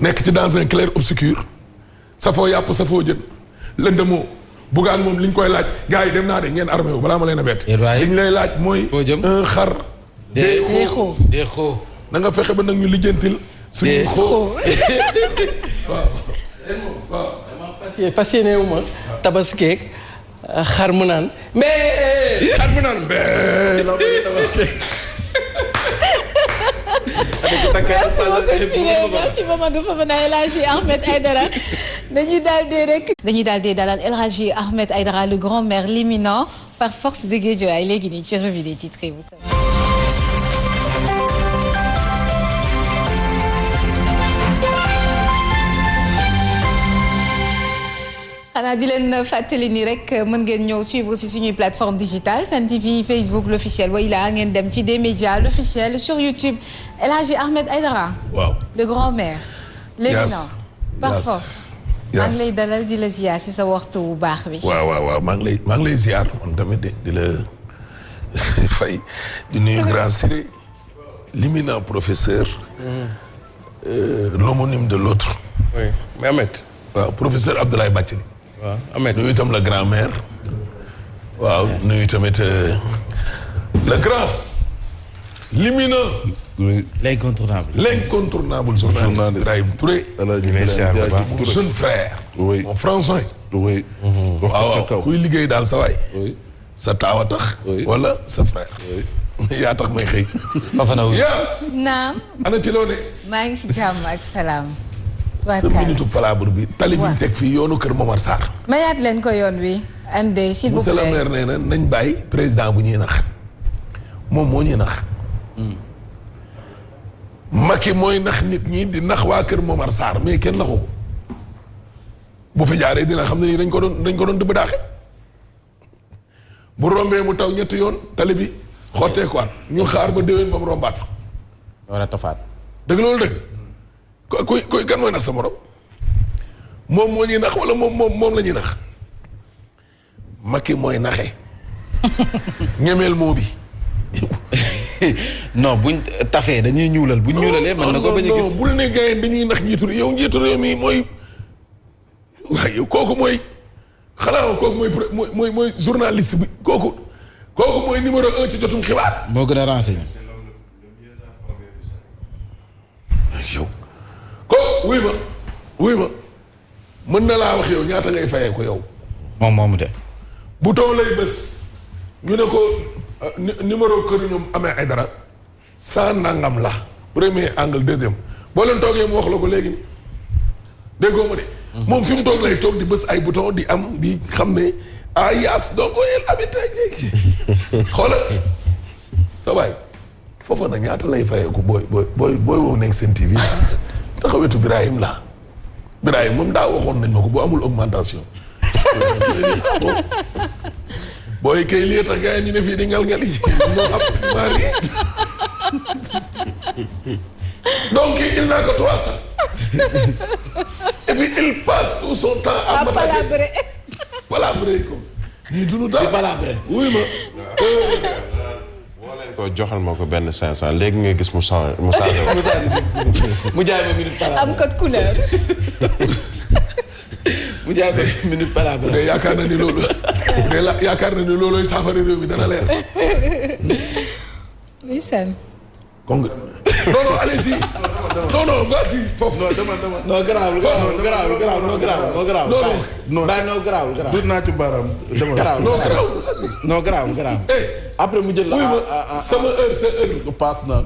nekk ci dans un clair obscur safoo yàpp safoo jën lëndëmoo bugaan moom liñ koy laaj gars yi dem naa de ngeen armé wu balaa ma leen a bett liñ lay laaj mooy un xar dee xoo na nga fexe ba nag ñu lijjantil suñuy xoo waaw fas yéene wu ma tabaskeeg xar mu naan mais xar mu naan mais la merci Mamadou Fofana El Hadji Ahmed Aïdara dañuy daal di dalal El Hadji Ahmed Aïdara le grand maire l'éminent par force de Guédiawaye léegi nii ci revue des titres vous savez. xanaa di leen fàttali ni rek mën ngeen ñëw suivre si suñuy plateforme digitale Sen TV Facebook l'officiel way la ngeen dem ci des médias l'officiel sur YouTube El Hadji Ahmed Aïdara waaw le grand maire l'éminent par force maa ngi lay dalal di la ziar si sa waxtu bu baax bi waaw maa ngi lay ziar man tamit di la fay di nuyu grand Siré l'éminent professeur l'homonyme de l'autre oui Mohamed waaw professeur Abdoulaye Bathily waaw Ahmed nuyu itam la grand maire waaw nuyu tamit le grand l'éminent l'incontournable journaliste Ibrahim Touré mon jeune frère mon frangin waaw kuy liggéey daal sa waay sa taawa tax wala sa frère yaa tax may xëy yes naam ana ci loo ne maa ngi si jàmm ak salaam sa minute palabre bi tali bi ñu teg fii yoonu kër Momar Sarr mayaat leen ko yoon wi MD s'il vous plaît monsieur le maire nee na nañ bàyyi président bu ñuy nax moom moo ñuy nax Macky mooy nax nit ñi di nax waa kër Momar Sarr mais kenn naxu ko bu fi jaaree dina xam ne nii dañ ko doon dëbb daaxe bu rombee mu taw ñetti yoon tali bi xottee ko ñu xaar ba déwén ba mu rombaat fa war a tafaat dëgg loolu dëgg kuy kan mooy nax sa morom moom moo ñuy nax wala moom la ñuy nax Macky mooy naxe ñemeel moo bi non buñ tafee dañuy ñuulal buñ ñuulalee mën na ko bañ a gis bul ne gars yi dañuy nax njiitu yow njiitu réew mi mooy waaye kooku mooy xanaa kooku mooy journaliste bi kooku mooy numéro 1 ci jotum xibaar. moo gën a renseigné. yow kooku wuy ma mën na laa wax yow ñaata ngay fayee ko yow. moom de. bouton lay bés ñu ne ko numéro kër ñoom amee ay dara 100 nangam la premier angle deuxième boo leen toogee mu wax la ko léegi déggoo ma de moom fi mu toog lay toog di bës ay bouton di am di xam ne Yaas donc yéen habité xoolal sa waay foofa nag ñaata lay fayeeku booy wow nekk seen TV taxawetu Birahim la Birahim moom daa waxoon nañ ma ko bu amul augmentation booy kay lii tax gars yi ñu ne fii di ngal-ngal yi ñoo absolument rien donc il n'a que 300 et puis il passe tout son temps à m'attaquer palabrer comme ñii duñu daal palabrer wuy ma woo leen ko joxal ma ko benn 500 léegi nga gis mu changé mu jaay ma minute palabrer am code couleur mu jaay ma minute palabrer bu dee yaakaar na ni loolu bu dee yaakaar na ni loolooy saafara réew mi dana leer ndeysaan kon non allez-y non vas-y foofu non garaawul dut naa ci baaraam garaawul après mu jël la sama heure sa heure paas na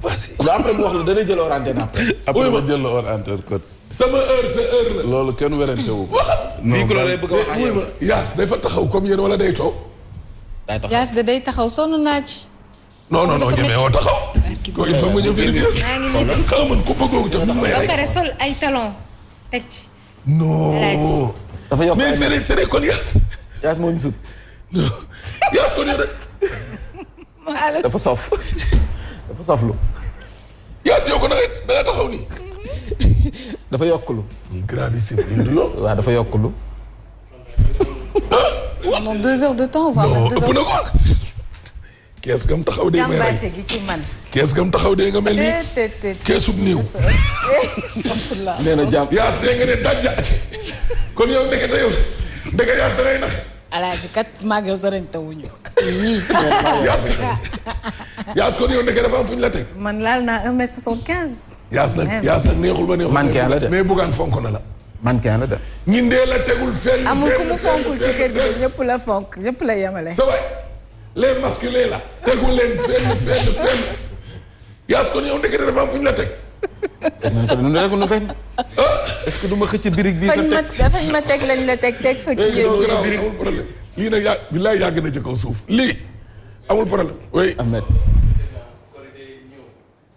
vas-y après mu wax la dana jël hors antenne après ma jël la hors antenne kon sama heure sa heure la loolu kenn werante wu ko bii ko lay bëgg a wax wuy ma Yaas day fa taxaw comme yéen wala day toog Yaas de day taxaw sonn naa ci non ñemee woo taxaw ko il faut nga ñëw vérifier xam man ko bëggoo tam mu may ba rek pare sol ay talon teg ci non dafa yokk mais c'est kon Yaas moo ñu sut Yaas kon yow rek dafa sof lu Yaas yow ko da nga taxaw nii dafa yokkulu ni gravissime ni du yoon waaw dafa yokkulu pendant 2 heures de temps voire même 2 heures ëpp na ko kees gam taxaw dee may rey jàmbaate gi ci man kees gam taxaw dee nga mel ni keesub néew nee na jàmm Yaas dee nga ne dajjaati kon yow ndekete Yaas da ngay nax alaaji kat maag sarañ tawuñu Yaas kon yow ndekete dafa am fu ñu la teg man laal naa 1m75 Yaas nag neexul ba neexul mannequin la de mais buggaan fonk na la mannequin la de ñi ndee la tegul fenn amul ku mu fonkul ci kër gi ñëpp la fonk ñëpp la yemale sa waay les masculins la tegul leen fenn Yaas kon yow ndekete dafa am fu ñu la teg nun rek nu fenn est-ce que du ma xëcc birig bii sa fañ ma teg lañ la teg fa ki amul problème lii nag billaay yàgg na ci kaw suuf lii amul problème oui Ahmed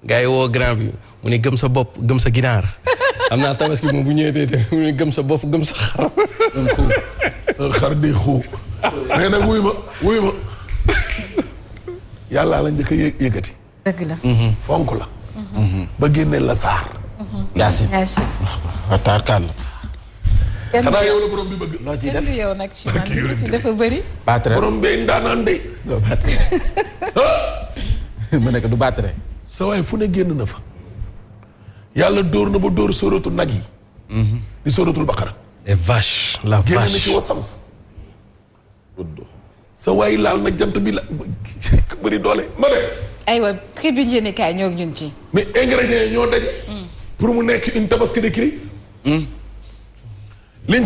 gars yi woo grand bi mu ne gëm sa bopp gëm sa ginaar xam naa tabaski moom bu ñëwee te mu ne gëm sa bopp gëm sa xar xar di xuu mais nag wuy ma yàllaa la njëkk a yëkkati dëgg la fonk la ba génneel la saar Yaasin taar kàll xanaa yow la borom bi bëgg loo ciy kenn def du yow nag ci man si dafa bëri battre borom bee ndaanaan de mu nekk du battre sa waay fu ne génn na fa yàlla dóor na ba dóor sóoratu nag yi di sóoratul baqara les vaches la génn na ci vache wasams sa waay laal na jant bi la bëri doole ma ne aywa tribune yéen kaay ñoo ñun ci mais ingrédients yi ñoo daje pour mu nekk une tabaski de crise liñ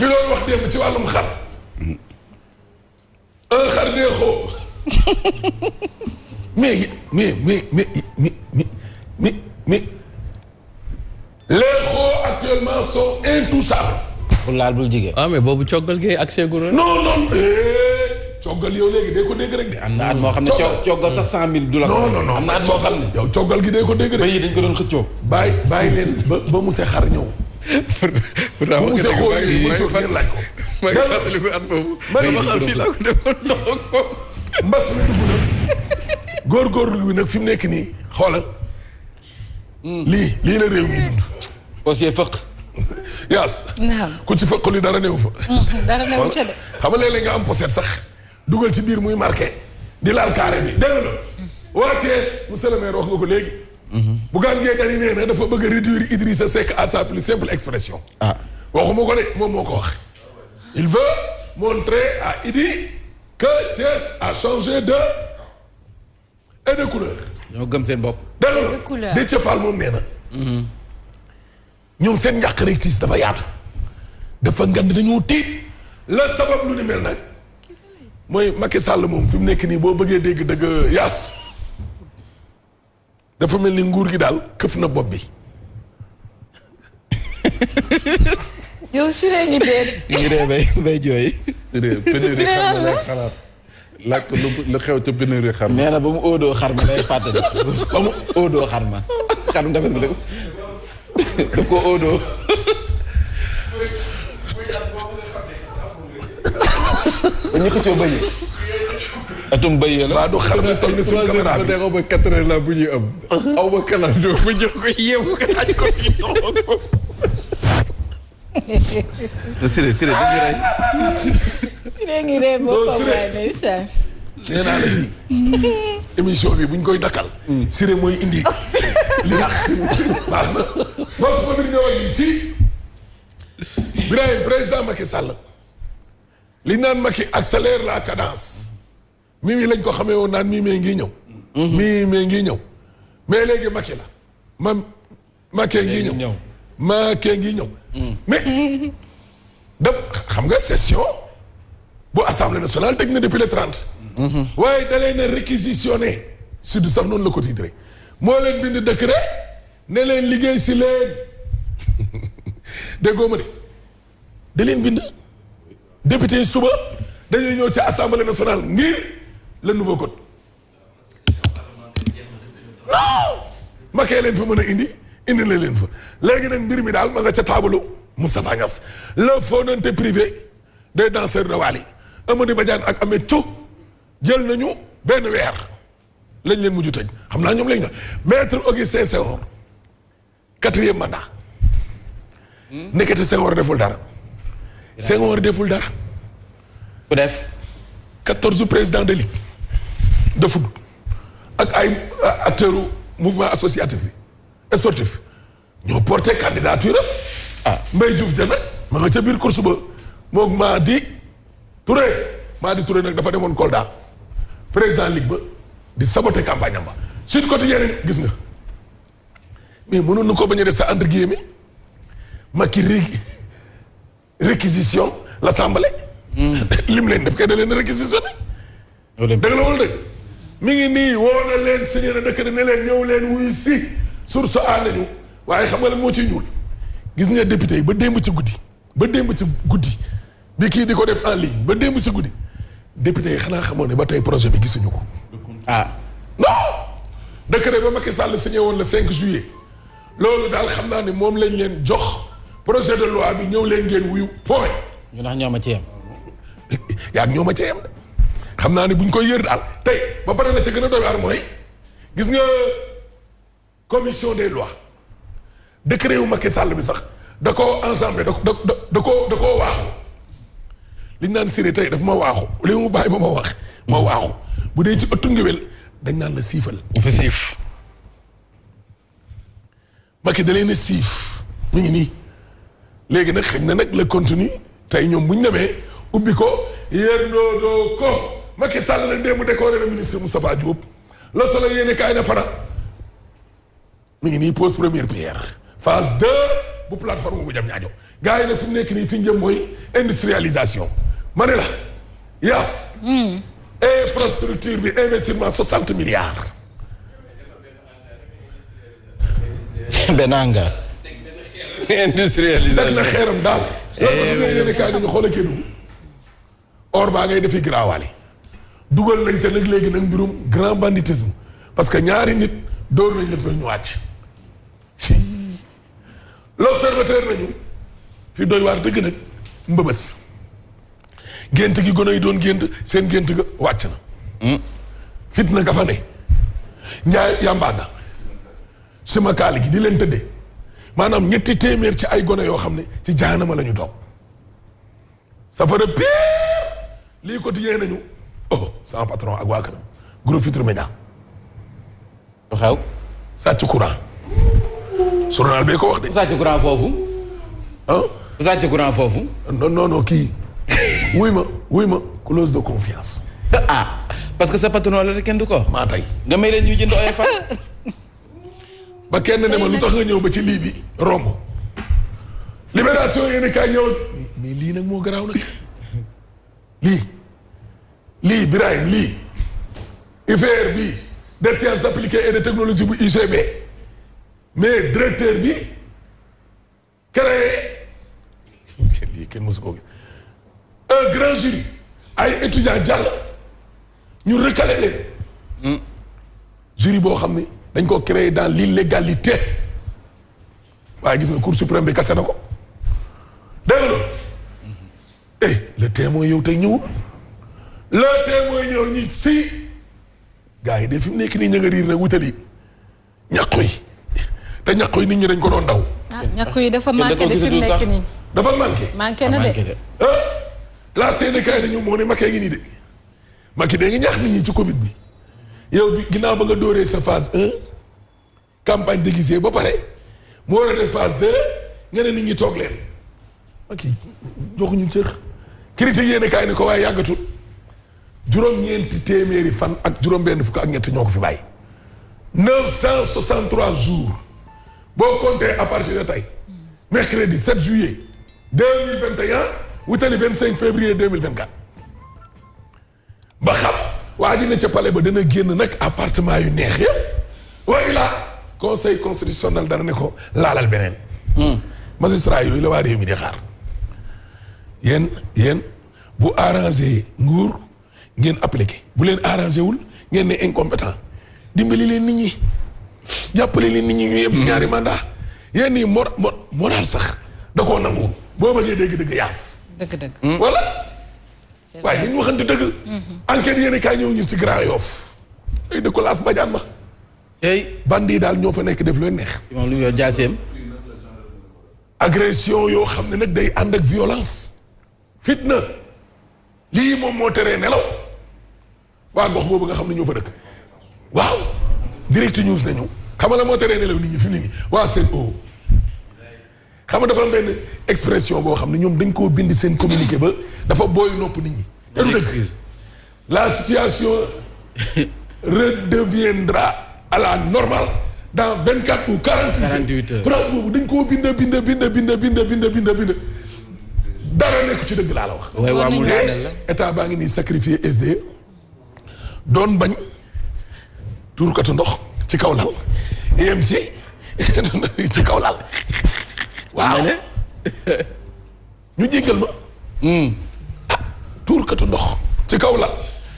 fi doon wax démb ci wàllum xar un xar dee xoo mais les xoo actuellement sont intouchables. bul laal bul jigéen ah mais boobu coggal gi ak seegul non coggal yow léegi dee ko dégg rek de. am na at moo xam ne coggal sax 100 000 du la ko non am na at moo xam ne yow coggal gi dee ko dégg de. ba yi dañ ko doon xëccoo bàyyi leen ba mu see xar ñëw. ba mu see xool yi mu soo ngeen laaj ko. maa ngi fàttali ko at boobu. dama xam fii laa ko defoon ndox ak foofu. mbas mi dugg na góorgóorlu bi nag fi mu nekk nii xoolal. lii la réew mi dund. aussi fëq. Yaas. naam ku ci fëq li dara néew fa. dara newu ca de. xam nga léeg-léeg nga am poset sax dugal ci biir muy marqué di laal carré bi dégg nga waa Thiès monsieur le maire wax nga ko léegi. Bougane Gueye Dany nee na dafa bëgg a réduire Idrissa Seck à sa plus simple expression. ah waxuma ko de moom moo ko wax. il veut montrer à Idi que Thiès a changé de et de couleur. ñoo gëm seen bopp. dégg de nga couleur. Déthié Fall moom nee na. ñoom seen njàq rek tiis dafa yaatu. dafa ngand dañoo tiit la sabab lu ni mel nag mooy Macky Sall moom fi mu nekk nii boo bëggee dégg dëgg Yaas dafa mel ni nguur gi daal këf na bopp bi yow Siré ngi dee. ngi dee bay jooy. Siré pénurie xar ma lay xalaat. laaj ko lu xew ca pénurie xar ma. nee na ba mu óodoo xar ma lay fàttali. ba mu óodoo xar ma. xar mu defee daf ko óodoo. ba ñu xëccoo bëy yi. atum bëy la. waa du xar mi toll ni suñu caméra bi. aw ba 4 heures la bu ñuy am. aw ba kalandoo ba jox ko yeewu ko laaj ko ci ndox. Siré Siré dañuy rey. Siré ngi rey boppam waaye ndeysaan. nee naa la fii émission bi buñ koy dakkal. Siré mooy indi li tax baax na. bon su ma bir ñëwal ci Birahim président Macky Sall li naan Macky accélère la cadence Mimi lañ ko xamee woon naan Mimi ngi ñëw. Mimi ngi ñëw mais léegi Macky la Macky ngi ñëw. Macky ngi ñëw. mais daf xam nga session bu assemblée nationale teg na depuis le 30. waaye da leen a réquisitionné sud sax noonu la ko titré moo leen bind décret ne leen liggéey si leen déggoo ma de da leen bind député suba dañuy ñëw ci assemblée nationale ngir le nouveau code non Macky leen fa mën a indi la leen fa léegi nag mbir mi daal ma nga ca taabalu Moustapha Niasse le fondante privé des danseurs de Wally Amady Badiane ak Ameth Thiou jël nañu benn weer lañ leen mujj tëj xam naa ñoom lañ nga maître Augustin Senghor 4e mandat nekkati Senghor deful dara Senghor deful dara ku def 14 président de ligue de football ak ay acteurs mouvement associatif bi sportif ñoo porté candidature Mbaye Diouf de nag ma nga ca biir course ba moom Madi Touré nag dafa demoon Kolda président ligue ba di saboter campagne am ba Sud Quotidien gis nga mais mënoon na ko bañ a def sa entre guillemets Macky réquisition l'Assemblée. lim leen def kay da leen réquisitionné. dëgg la wala dëgg mi ngi nii woo na leen signé na dëkk ne leen ñëw leen wuy si source a nañu waaye xam nga lan moo ciy ñuul gis nga député yi ba démb ci guddi bi kii di ko def en ligne ba démb ci guddi député yi xanaa xamoon ne ba tey projet bi gisuñu ko. non décret ba Macky Sall signé woon le 5 juillet loolu daal xam naa ne moom lañ leen jox projet de loi bi ñëw leen ngeen wuyu point. ñu ndax ñoo ma ci yem. yaa ngi ñoo ma ci yem de xam naa ne buñ koy yër daal tey ba pare la ca gën a doy waar mooy gis nga commission des lois décret wu Macky Sall bi sax da koo ensemble da koo waaxu liñ naan Siré tey daf ma waaxu li mu bàyyi ba ma wax ma waaxu bu dee ci ëttu ngéwél dañ naan la siifal. dafa siif. Macky da leen a siif mu ngi nii léegi nag xëy na nag le contenu tey ñoom bu ñu demee ubbi ko yéendoo ko Macky Sall nag démb décoré le ministre Moustapha Diop Le Soleil yéene kaay na fana mu ngi nii pose première pierre phase 2 bu plateforme bu jam ñaajo gars yi nag fu mu nekk nii fi ñu jëm mooy industrialisation ma ne la yaas infrastructure bi investissement 60 milliards benn hangar. industrialisation dag na xeeram daal loolu ko yéene kaay nañu xoole kee dugg or baa ngay defi giraawaale dugal nañ ca nag léegi nag mbirum grand banditisme parce que ñaari nit dóor nañ leen fa ñu wàcc l'observateur nañu fi doy waar dëgg nag mbëbës gént gi gone yi doon gént seen gént ga wàcc na fit na nga fa ne njaay yàmbaaga sima kaali gi di leen tëddee maanaam 300 ci ay gone yoo xam ne ci jaanama la ñu toog safara pire lii quotidien nañu oh sama patron ak waa kanam groupe Futurs Médias lu xew. sàcc courant journal bee ko wax de. bu sàcc courant foofu. ah. bu sàcc courant foofu. non kii wuy ma clause de confiance. parce que sa patron la kenn du ko. maa tey. nga may leen ñuy jënd OFA. ba kenn ne ma lu tax nga ñëw ba ci lii bi romb. libération yéen kaay ñëw mais lii nag moo garaaw nag lii Birahim lii UFR bi des sciences appliquées et de technologie bu UGB mais directeur bi créé kenn mësu koo gis un grand jury ay étudiants jàll ñu recalé leen. jury boo xam ne dañ ko créé dans l'illégalité waaye gis nga cour suprême bi kase na ko dégg nga loolu. le témoin yow tey ñëwul le témoin ñëw ñi si gars yi de fi mu nekk nii ña nga riir nag wutali ñàqu yi te ñàqu yi nit ñi dañ ko doon daw. ñàkk yi dafa manqué de fi mu nekk nii. dafa manqué. manqué na de. la Sénégal dañu moo ne Macky ngi nii de Macky de ngi ñaax nit ñi ci Covid bi yow bi ginnaaw ba nga dóoree sa phase 1 campagne déguisée ba pare mu war a def phase 2 nga ne nit ñi toog leen Macky joxuñu cër. critique yéen kaay ne ko waaye yàggatul juróom-ñeenti téeméeri fan ak juróom-benn fukk ak ñett ñoo ko fi bàyyi. 963 jours boo compté à partir de tey mercredi 7 juillet 2021 wutali 25 février 2024 ba xam waa ji ne ca palais ba dana génn nag appartement yu neex ya waaye la conseil constitutionnel dana ne ko laalal beneen magistrat yooyu la waa réew mi di xaar yéen bu arrangé nguur ngeen appliqué bu leen arrangé wul ngeen ne incompétent dimbali leen nit ñi jàppale leen nit ñi ñu yem ci ñaari mandat yéen nii moral sax da koo nanguwul boo bëggee dégg-dëgg yaas. dëgg-dëgg. voilà. waaye dañu waxante dëgg. enquête yéen kaay ñëw ñu ci Grand Yoff. ay de Colas Badiane ba. bandi yi daal ñoo fa nekk def leen neex. moom lu mu yor jaaseem. agression yoo xam ne nag day ànd ak violence. fitna. lii moom moo teree nelaw. waa gox boobu nga xam ne ñoo fa dëkk. waaw. direct news nañu. xam nga la moo teree nelaw nit ñi fi nit ñi waa seen o. xam nga dafa am benn expression boo xam ne ñoom dañ koo bind seen communiqué ba dafa booy nopp nit ñi. te du dëgg la situation redeviendra à la normale dans 24 ou 48 heures. phrase boobu dañ koo bind dara nekk ci dëgg laa la wax. waaye waa mu état baa ngi nii sacrifier SDE doon bañ tuurkatu ndox ci kaw lal yem ci kaw lal. waaw ñu jéggal ma. tuurkatu ndox ci kaw lal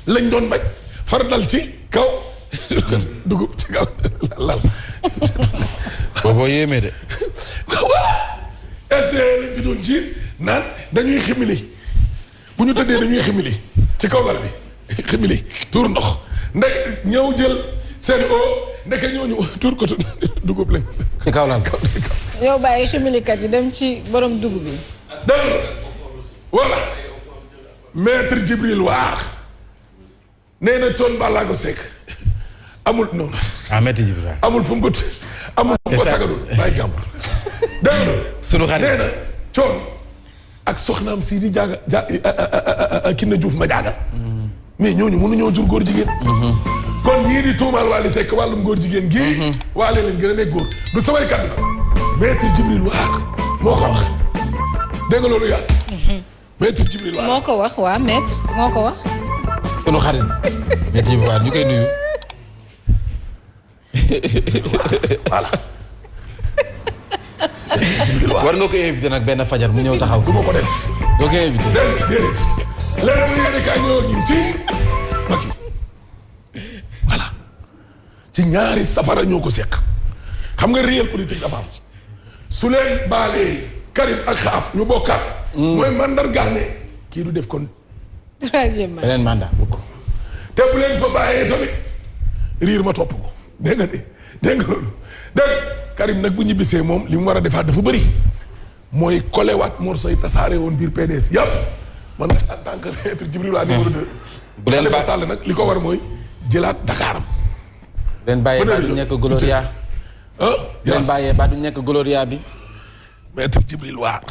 lañ doon bañ far dal ci kaw dugub ci kaw lal. booboo yéeme de. voilà. est-ce que lañ fi doon ci naan dañuy ximili bu ñu tëddee dañuy ximili ci kaw lal bi ximili tuur ndox ndek ñëw jël seen o ndeke ñooñu tuurkatu dugub lañ. ci kaw lal. yow bàyyi ximilikat yi dem ci borom dugub bi. dégg voilà maître Djibril Waar nee na Thione Ballago Seck amul non. maître Djibril amul fu mu ko amul fu mu ko sagalul bàyyi jàmbur. dégg nga sunu xarit nee na Thione ak soxnaam si di jaaga Kiné Diouf ma jaaga. mais ñooñu mënuñoo jur góor jigéen. kon ñii di tuumaal Wally Seck wàllum góor jigéen gii. waale leen gën a nekk góor du samay kàddu la. maître Djibril Waar moo ko wax dégg nga loolu yaas. maître Djibril Waar moo ko wax waa maître moo ko wax. sunu xarit maître Djibril Waar ñu koy nuyu. voilà. war nga ko invité nag benn fajar mu ñëw taxaw. du ma ko def. doo ko invité. déedéet léegi yéen kaay ñëwoon ñun ci Macky voilà ci ñaari safara ñoo ko seq xam nga réel politique dafa am su leen baalee Karim ak Xaaf ñu bokkaat. mooy mandargaal ne kii du def kon. troisième mandat beneen mandat. te bu leen fa bàyyee tamit riir ma topp ko dégg nga de dégg nga loolu dégg Karim nag bu ñibbisee moom li mu war a defaat dafa bëri mooy kolewaat morceau yi tasaare woon biir PDS yëpp man nag en tant que maître Djibril Waar numéro 2. bu leen ba Sall nag li ko war mooy jëlaat Dakaram. leen bàyyee ba du nekk Gloria. leen bàyyee ba du nekk Gloria bi. maître Djibril Waar.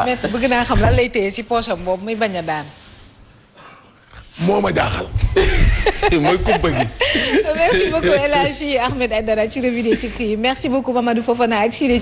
maître bëgg naa xam lan lay téye si poche am boobu muy bañ a daan. moo ma jaaxal. mooy kumpa gi. Merci beaucoup El Hadji Ahmed Aïdara ci revue des titres yi merci beaucoup Mamadou Fofana ak Siré